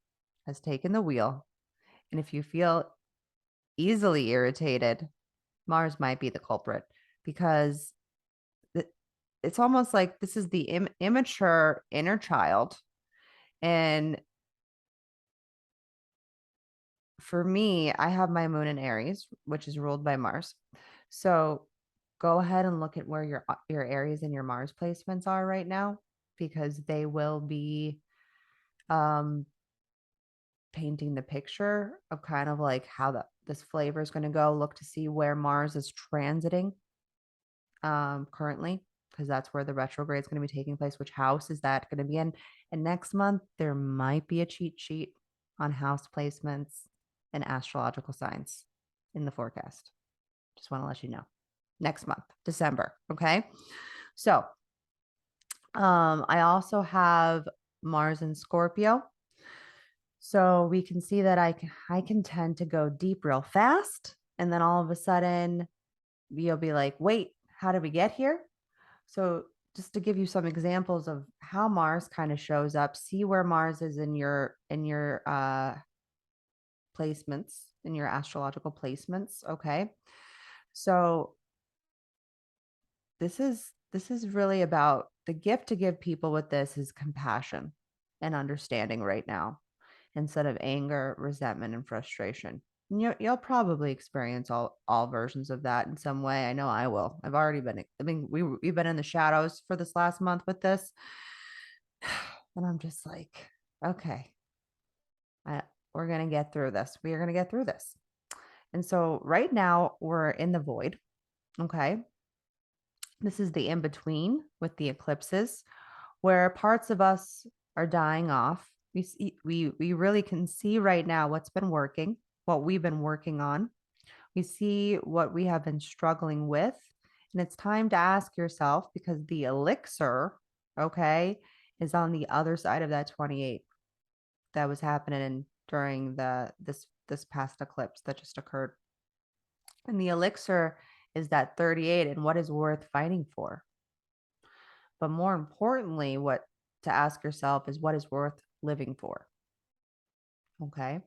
has taken the wheel. And if you feel easily irritated, Mars might be the culprit, because it's almost like this is the immature inner child. And for me, I have my moon in Aries, which is ruled by Mars. So go ahead and look at where your Aries and your Mars placements are right now, because they will be painting the picture of kind of like how this flavor is going to go. Look to see where Mars is transiting currently, because that's where the retrograde is going to be taking place. Which house is that going to be in? And next month, there might be a cheat sheet on house placements and astrological signs in the forecast. Just want to let you know. Next month, December. Okay. So I also have Mars in Scorpio. So we can see that I can tend to go deep real fast. And then all of a sudden you'll be like, wait, how did we get here? So just to give you some examples of how Mars kind of shows up, see where Mars is in your placements, in your astrological placements. Okay. So this is really about the gift to give people with this is compassion and understanding right now, instead of anger, resentment, and frustration. And you'll probably experience all versions of that in some way. I know I will. I've already been. I mean, we've been in the shadows for this last month with this, and I'm just like, okay, we're gonna get through this. We are gonna get through this. And so right now we're in the void. Okay, this is the in between with the eclipses, where parts of us are dying off. We really can see right now what's been working, what we've been working on. We see what we have been struggling with. And it's time to ask yourself, because the elixir, okay, is on the other side of that 28 that was happening during this past eclipse that just occurred. And the elixir is that 38 and what is worth fighting for. But more importantly, what to ask yourself is what is worth living for. Okay.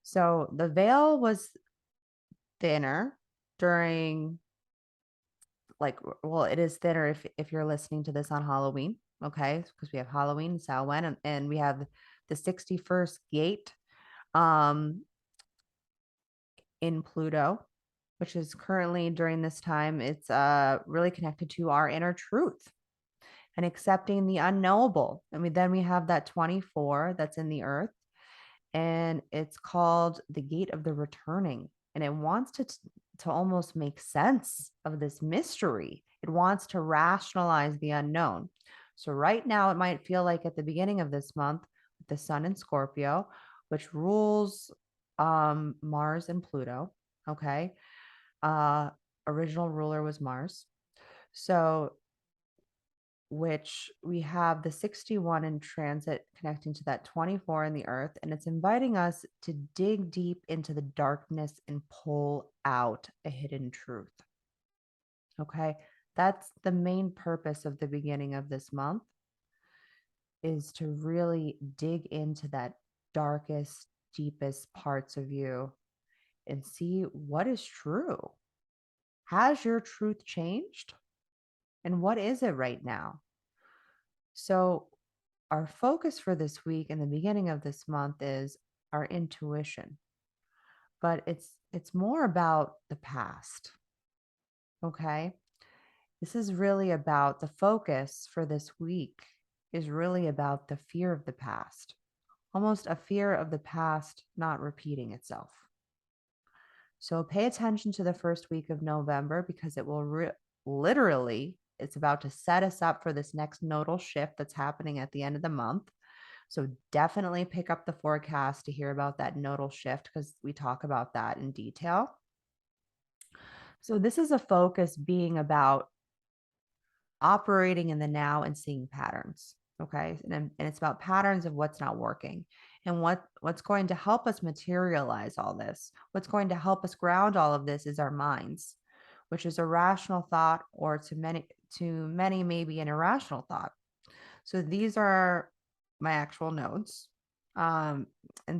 So the veil was thinner during, like, well, it is thinner if you're listening to this on Halloween. Okay. Because we have Halloween, Samhain, and we have the 61st gate in Pluto, which is currently during this time, it's really connected to our inner truth and accepting the unknowable. Then we have that 24 that's in the earth, and it's called the gate of the returning. And it wants to almost make sense of this mystery. It wants to rationalize the unknown. So right now it might feel like at the beginning of this month, with the sun in Scorpio, which rules Mars and Pluto. Okay. Original ruler was Mars. So which we have the 61 in transit connecting to that 24 in the earth. And it's inviting us to dig deep into the darkness and pull out a hidden truth. Okay. That's the main purpose of the beginning of this month, is to really dig into that darkest, deepest parts of you and see what is true. Has your truth changed? And what is it right now? So our focus for this week and the beginning of this month is our intuition. But it's more about the past. Okay? This is really about the focus for this week is really about the fear of the past. Almost a fear of the past not repeating itself. So pay attention to the first week of November, because it will literally it's about to set us up for this next nodal shift that's happening at the end of the month. So definitely pick up the forecast to hear about that nodal shift, because we talk about that in detail. So this is a focus being about operating in the now and seeing patterns. Okay. And it's about patterns of what's not working, and what's going to help us materialize all this. What's going to help us ground all of this is our minds, which is a rational thought, or to many, maybe an irrational thought. So these are my actual notes. And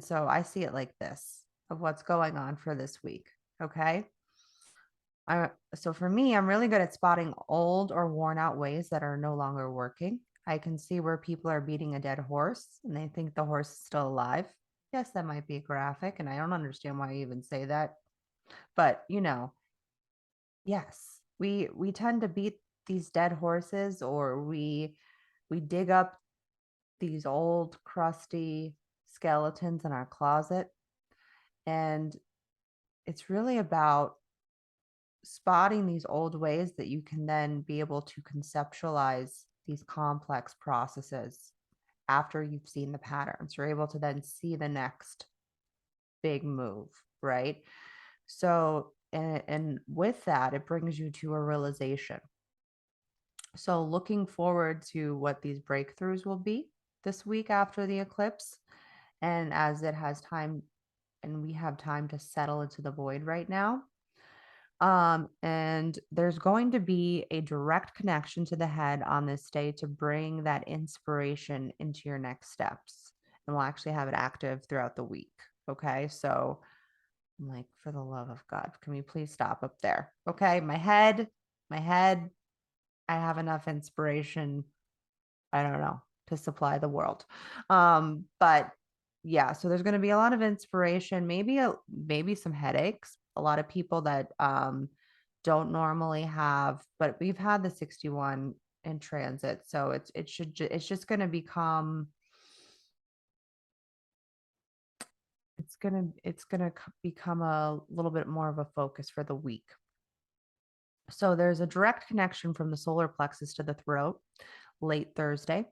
so I see it like this, of what's going on for this week. Okay. So for me, I'm really good at spotting old or worn out ways that are no longer working. I can see where people are beating a dead horse and they think the horse is still alive. Yes, that might be graphic, and I don't understand why I even say that. But yes, we tend to beat these dead horses, or we dig up these old crusty skeletons in our closet. And it's really about spotting these old ways that you can then be able to conceptualize these complex processes after you've seen the patterns. You're able to then see the next big move, right? So, and with that, it brings you to a realization. So looking forward to what these breakthroughs will be this week after the eclipse. And as it has time, and we have time to settle into the void right now. And there's going to be a direct connection to the head on this day to bring that inspiration into your next steps. And we'll actually have it active throughout the week. Okay. So I'm like, for the love of God, can we please stop up there? Okay. My head, I have enough inspiration, I don't know, to supply the world. But yeah, so there's going to be a lot of inspiration, maybe some headaches. A lot of people that don't normally have, but we've had the 61 in transit, so it's just going to become, it's going to become a little bit more of a focus for the week. So there's a direct connection from the solar plexus to the throat late Thursday,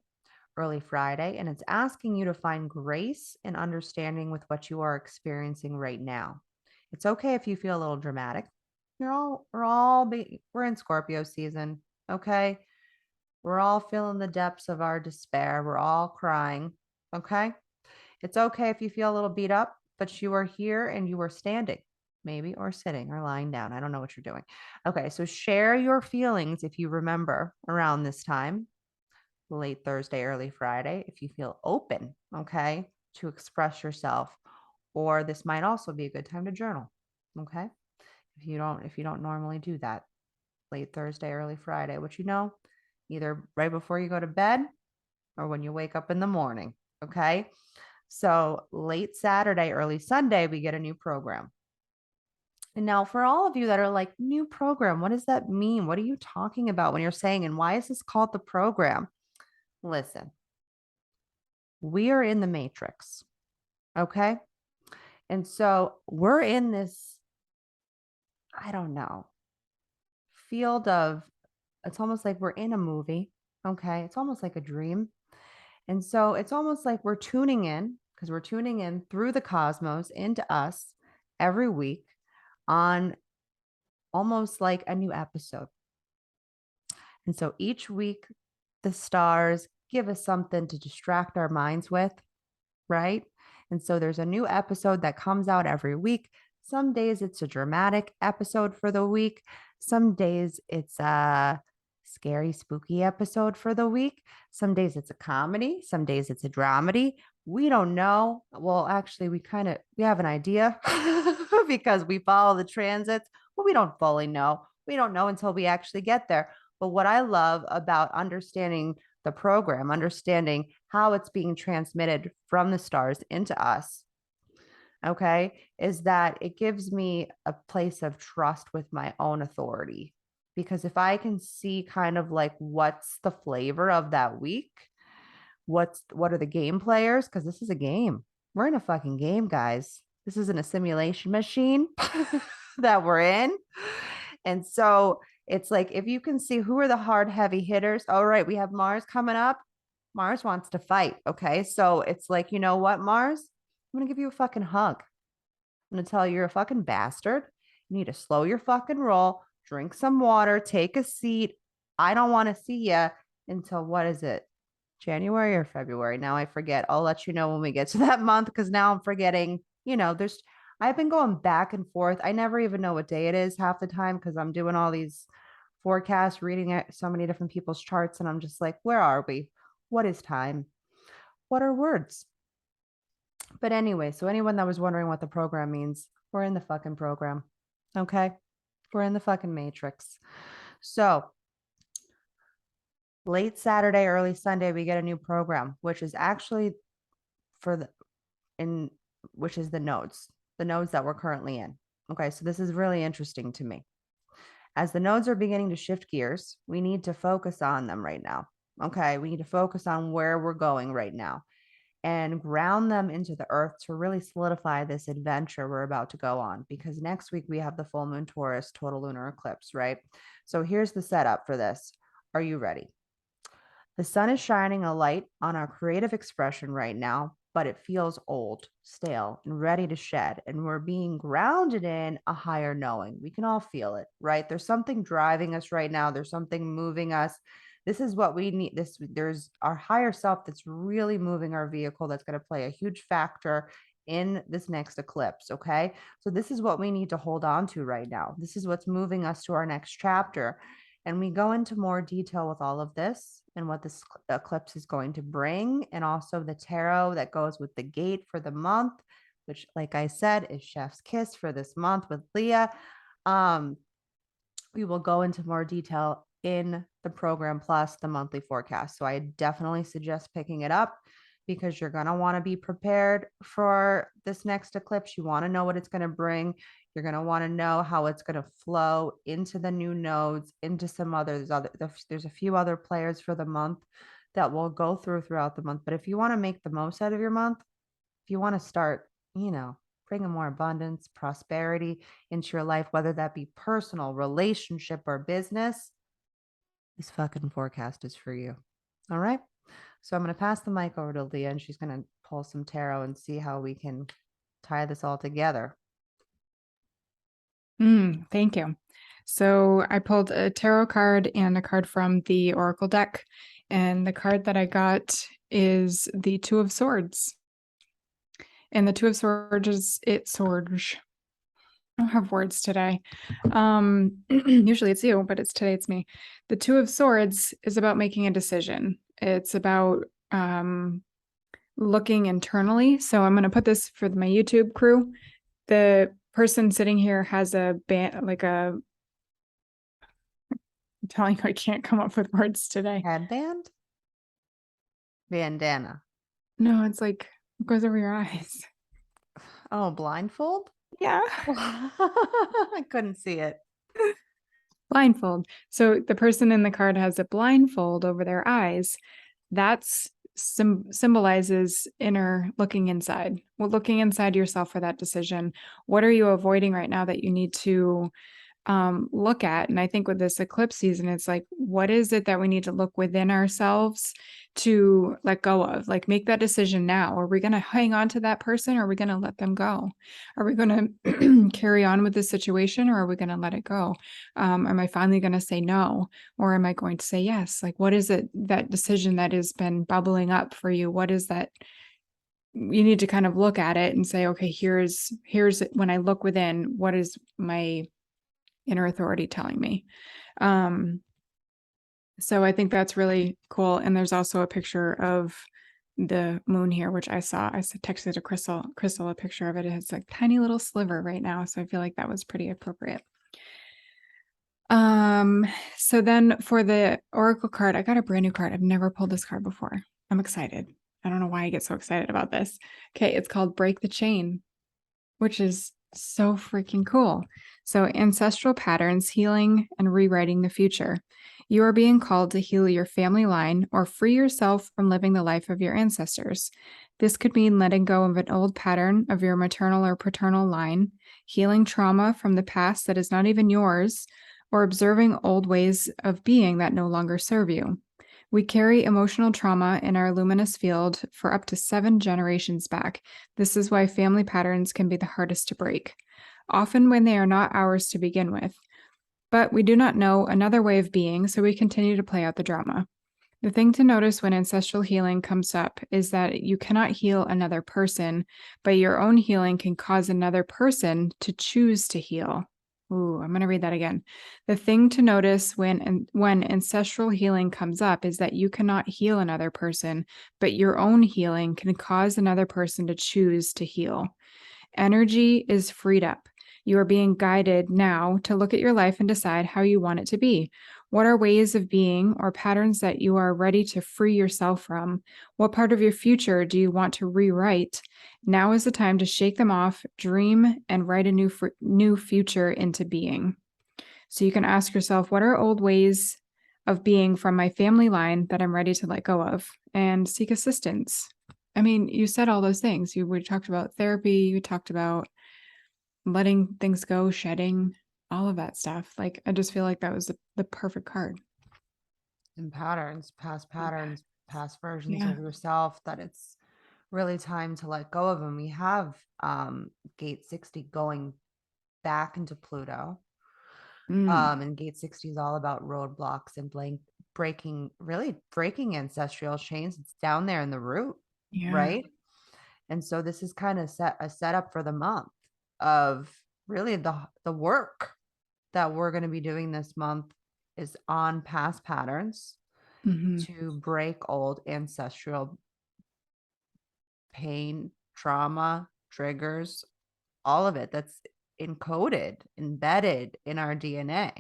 early Friday, and it's asking you to find grace and understanding with what you are experiencing right now. It's okay if you feel a little dramatic. We're in Scorpio season, okay? We're all feeling the depths of our despair. We're all crying, okay? It's okay if you feel a little beat up, but you are here and you are standing, maybe, or sitting or lying down. I don't know what you're doing. Okay, so share your feelings if you remember around this time, late Thursday, early Friday, if you feel open, okay, to express yourself. Or this might also be a good time to journal, okay? If you don't normally do that, late Thursday, early Friday, which either right before you go to bed or when you wake up in the morning, okay? So late Saturday, early Sunday, we get a new program. And now for all of you that are like, new program, what does that mean? What are you talking about when you're saying, and why is this called the program? Listen, we are in the matrix, okay? And so we're in this, I don't know, field of, it's almost like we're in a movie, okay? It's almost like a dream. And so it's almost like we're tuning in, because we're tuning in through the cosmos into us every week on almost like a new episode. And so each week, the stars give us something to distract our minds with, right? And so there's a new episode that comes out every week. Some days it's a dramatic episode for the week. Some days it's a scary, spooky episode for the week. Some days it's a comedy. Some days it's a dramedy. We don't know. Well, actually, we have an idea because we follow the transits, but we don't fully know. We don't know until we actually get there. But what I love about understanding the program, understanding how it's being transmitted from the stars into us, okay, is that it gives me a place of trust with my own authority. Because if I can see kind of like what's the flavor of that week, what are the game players? Because this is a game. We're in a fucking game, guys. This isn't a simulation machine that we're in. And so It's like, if you can see who are the hard, heavy hitters. All right, we have Mars coming up. Mars wants to fight. Okay. So it's like, you know what, Mars? I'm going to give you a fucking hug. I'm going to tell you you're a fucking bastard. You need to slow your fucking roll, drink some water, take a seat. I don't want to see you until what is it? January or February? Now I forget. I'll let you know when we get to that month because now I'm forgetting. I've been going back and forth. I never even know what day it is half the time because I'm doing all these forecasts, reading so many different people's charts. And I'm just like, where are we? What is time? What are words? But anyway, so anyone that was wondering what the program means, we're in the fucking program. Okay. We're in the fucking matrix. So late Saturday, early Sunday, we get a new program, which is actually which is the nodes that we're currently in. Okay. So this is really interesting to me. As the nodes are beginning to shift gears, we need to focus on them right now. Okay. We need to focus on where we're going right now and ground them into the earth to really solidify this adventure we're about to go on. Because next week we have the full moon Taurus total lunar eclipse, right? So here's the setup for this. Are you ready? The sun is shining a light on our creative expression right now, but it feels old, stale, and ready to shed. And we're being grounded in a higher knowing. We can all feel it, right? There's something driving us right now. There's something moving us. This is what we need. There's our higher self that's really moving our vehicle, that's going to play a huge factor in this next eclipse. Okay. So this is what we need to hold on to right now. This is what's moving us to our next chapter. And we go into more detail with all of this and what this eclipse is going to bring, and also the tarot that goes with the gate for the month, which, like I said, is Chef's Kiss for this month with Leah. We will go into more detail in the program plus the monthly forecast. So I definitely suggest picking it up because you're going to want to be prepared for this next eclipse. You want to know what it's going to bring. You're going to want to know how it's going to flow into the new nodes, into some others. There's a few other players for the month that will go throughout the month. But if you want to make the most out of your month, if you want to start, bringing more abundance, prosperity into your life, whether that be personal, relationship, or business, this fucking forecast is for you. All right. So I'm going to pass the mic over to Leah, and she's going to pull some tarot and see how we can tie this all together. Thank you. So I pulled a tarot card and a card from the Oracle deck. And the card that I got is the Two of Swords. And the Two of Swords is swords. I don't have words today. Usually it's you, but today it's me. The Two of Swords is about making a decision. It's about looking internally. So I'm going to put this for my YouTube crew. The person sitting here has a band, I'm telling you, I can't come up with words today. Headband? Bandana. No, it's like it goes over your eyes. Oh, blindfold? Yeah. I couldn't see it. Blindfold. So the person in the card has a blindfold over their eyes. That's symbolizes inner looking inside. Well, looking inside yourself for that decision. What are you avoiding right now that you need to look at? And I think with this eclipse season, it's like, what is it that we need to look within ourselves to let go of? Like, make that decision now. Are we going to hang on to that person, or are we going to let them go? Are we going to carry on with the situation, or are we going to let it go? Am I finally going to say no, or am I going to say yes? Like, what is it, that decision that has been bubbling up for you? What is that? You need to kind of look at it and say, okay, here's when I look within, what is my inner authority telling me? So I think that's really cool. And there's also a picture of the moon here, which I saw. I texted to Krystle a picture of it. It's like tiny little sliver right now. So I feel like that was pretty appropriate. So then for the Oracle card, I got a brand new card. I've never pulled this card before. I'm excited. I don't know why I get so excited about this. Okay, it's called Break the Chain, which is so freaking cool. So ancestral patterns, healing, and rewriting the future. You are being called to heal your family line or free yourself from living the life of your ancestors. This could mean letting go of an old pattern of your maternal or paternal line, healing trauma from the past that is not even yours, or observing old ways of being that no longer serve you. We carry emotional trauma in our luminous field for up to 7 generations back. This is why family patterns can be the hardest to break, often when they are not ours to begin with. But we do not know another way of being, so we continue to play out the drama. The thing to notice when ancestral healing comes up is that you cannot heal another person, but your own healing can cause another person to choose to heal. Ooh, I'm going to read that again. The thing to notice when ancestral healing comes up is that you cannot heal another person, but your own healing can cause another person to choose to heal. Energy is freed up. You are being guided now to look at your life and decide how you want it to be. What are ways of being or patterns that you are ready to free yourself from? What part of your future do you want to rewrite? Now is the time to shake them off, dream, and write a new future into being. So you can ask yourself, what are old ways of being from my family line that I'm ready to let go of, and seek assistance? I mean, you said all those things. We talked about therapy, you talked about letting things go, shedding, all of that stuff. Like, I just feel like that was the perfect card. And patterns, past versions Yeah. of yourself that it's really time to let go of. And we have gate 60 going back into Pluto. And gate 60 is all about roadblocks and breaking ancestral chains. It's down there in the root, Yeah. right? And so this is kind of a setup for the month of really the work that we're going to be doing this month is on past patterns to break old ancestral pain, trauma, triggers, all of it that's encoded, embedded in our DNA.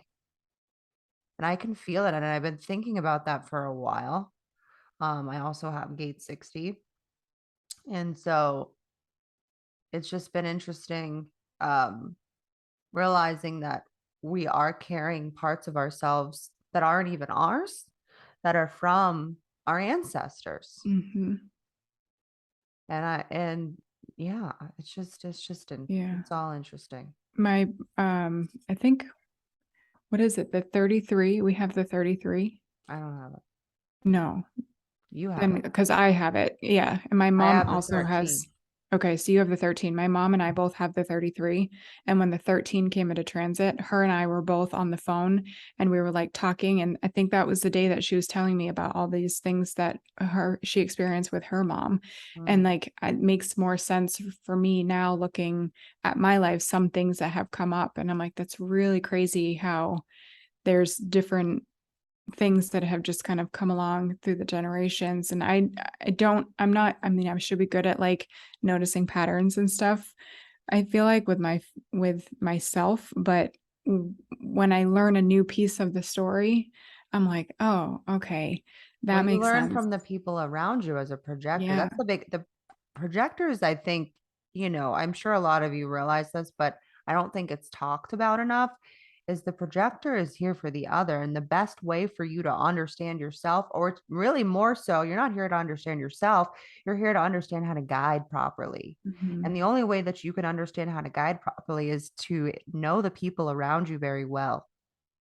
And I can feel it. And I've been thinking about that for a while. I also have gate 60. And so it's just been interesting realizing that we are carrying parts of ourselves that aren't even ours, that are from our ancestors. And yeah, it's all interesting. My I think, what is it? The 33. We have the 33. I don't have it. No, You have it. because I have it. Yeah. And my mom have the also 13. has. Okay, so you have the 13. My mom and I both have the 33. And when the 13 came into transit, her and I were both on the phone and we were like talking. And I think that was the day that she was telling me about all these things that she experienced with her mom. And like, it makes more sense for me now looking at my life, some things that have come up. And I'm like, that's really crazy how there's different things that have just kind of come along through the generations. And I mean, I should be good at like noticing patterns and stuff. I feel like with myself, but when I learn a new piece of the story, I'm like, oh, okay, that you makes learn sense. from the people around you as a projector. Yeah. That's the projectors, I think, I'm sure a lot of you realize this, but I don't think it's talked about enough, is the projector is here for the other. And the best way for you to understand yourself, or it's really more so, you're not here to understand yourself, you're here to understand how to guide properly. And the only way that you can understand how to guide properly is to know the people around you very well.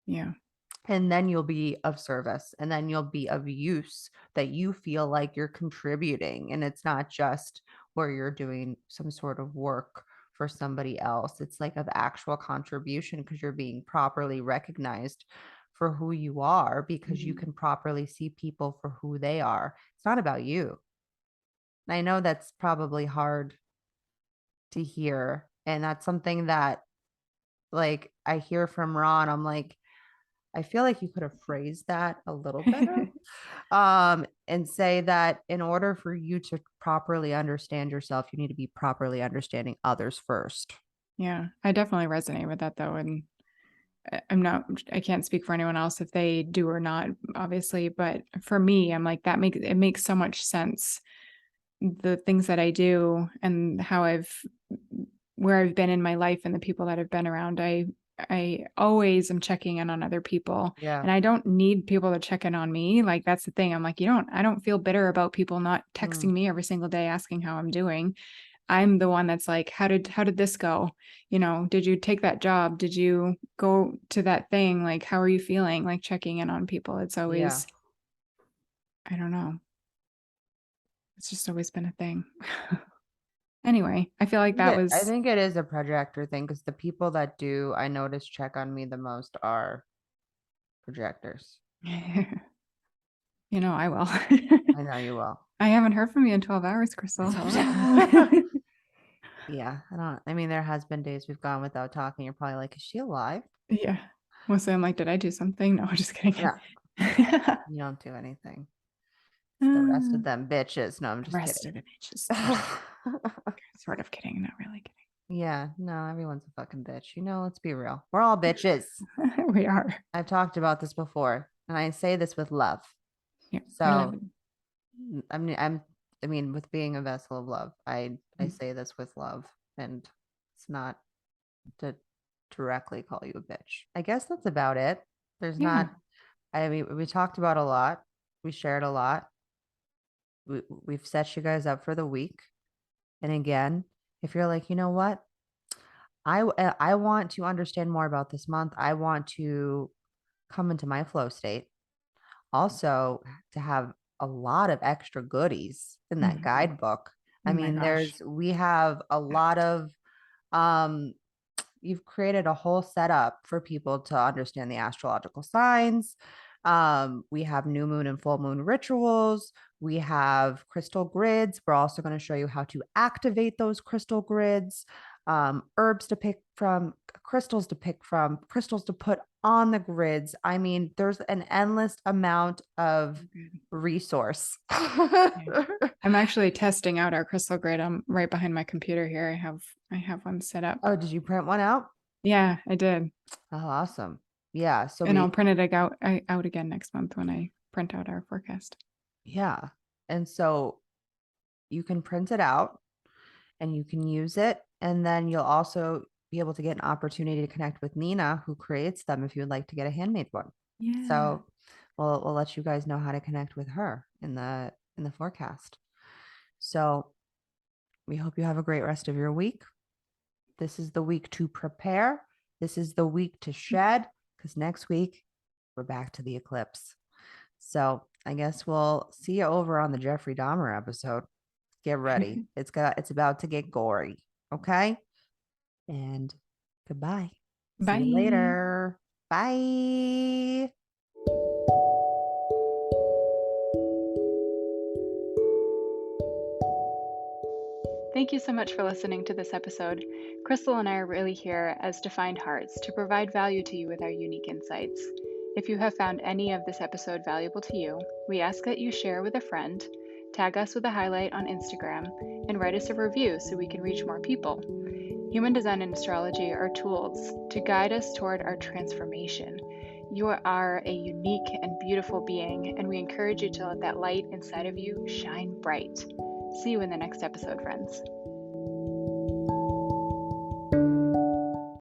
Yeah. And then you'll be of service, and then you'll be of use, that you feel like you're contributing. And it's not just where you're doing some sort of work for somebody else. It's like of actual contribution because you're being properly recognized for who you are, because you can properly see people for who they are. It's not about you. And I know that's probably hard to hear. And that's something that, like, I hear from Ron. I'm like, I feel like you could have phrased that a little better. And say that in order for you to properly understand yourself, you need to be properly understanding others first. Yeah, I definitely resonate with that though. And I can't speak for anyone else if they do or not, obviously, but for me, I'm like, it makes so much sense. The things that I do and where I've been in my life and the people that I've been around, I always am checking in on other people. Yeah. And I don't need people to check in on me. Like, that's the thing. I'm like, I don't feel bitter about people not texting me every single day asking how I'm doing. I'm the one that's like, how did this go? You know, did you take that job? Did you go to that thing? Like, how are you feeling? Like checking in on people. It's always, I don't know. It's just always been a thing. Anyway, I feel like that was. I think it is a projector thing because the people that do, I notice, check on me the most are projectors. You know, I will. I know you will. I haven't heard from you in 12 hours, Krystle. Yeah, I mean, there has been days we've gone without talking. You're probably like, is she alive? Yeah. Mostly I'm like, did I do something? No, just kidding. Yeah. You don't do anything. It's the rest of them bitches. No, I'm just rest kidding. of the bitches. Sort of kidding, not really kidding. Yeah, no, everyone's a fucking bitch. You know, let's be real. We're all bitches. We are. I've talked about this before, and I say this with love. Yeah. So, I mean, with being a vessel of love, I say this with love, and it's not to directly call you a bitch. I guess that's about it. There's not. I mean, we talked about a lot. We shared a lot. We've set you guys up for the week. And again, if you're like, you know what, I want to understand more about this month. I want to come into my flow state. Also, to have a lot of extra goodies in that guidebook. I mean, we have a lot of you've created a whole setup for people to understand the astrological signs. We have new moon and full moon rituals. We have crystal grids. We're also going to show you how to activate those crystal grids, herbs to pick from, crystals to pick from, crystals to put on the grids. I mean, there's an endless amount of resource. I'm actually testing out our crystal grid. I'm right behind my computer here. I have one set up. Oh, did you print one out? Yeah, I did. Oh, awesome. Yeah. So I'll print it out again next month when I print out our forecast. Yeah. And so you can print it out and you can use it. And then you'll also be able to get an opportunity to connect with Nina, who creates them, if you would like to get a handmade one. Yeah. So we'll let you guys know how to connect with her in the forecast. So we hope you have a great rest of your week. This is the week to prepare. This is the week to shed, because next week we're back to the eclipse. So I guess we'll see you over on the Jeffrey Dahmer episode. Get ready. It's about to get gory. Okay. And goodbye. Bye. See you later. Bye. Thank you so much for listening to this episode. Krystle and I are really here as defined hearts to provide value to you with our unique insights. If you have found any of this episode valuable to you, we ask that you share with a friend, tag us with a highlight on Instagram, and write us a review so we can reach more people. Human design and astrology are tools to guide us toward our transformation. You are a unique and beautiful being, and we encourage you to let that light inside of you shine bright. See you in the next episode, friends.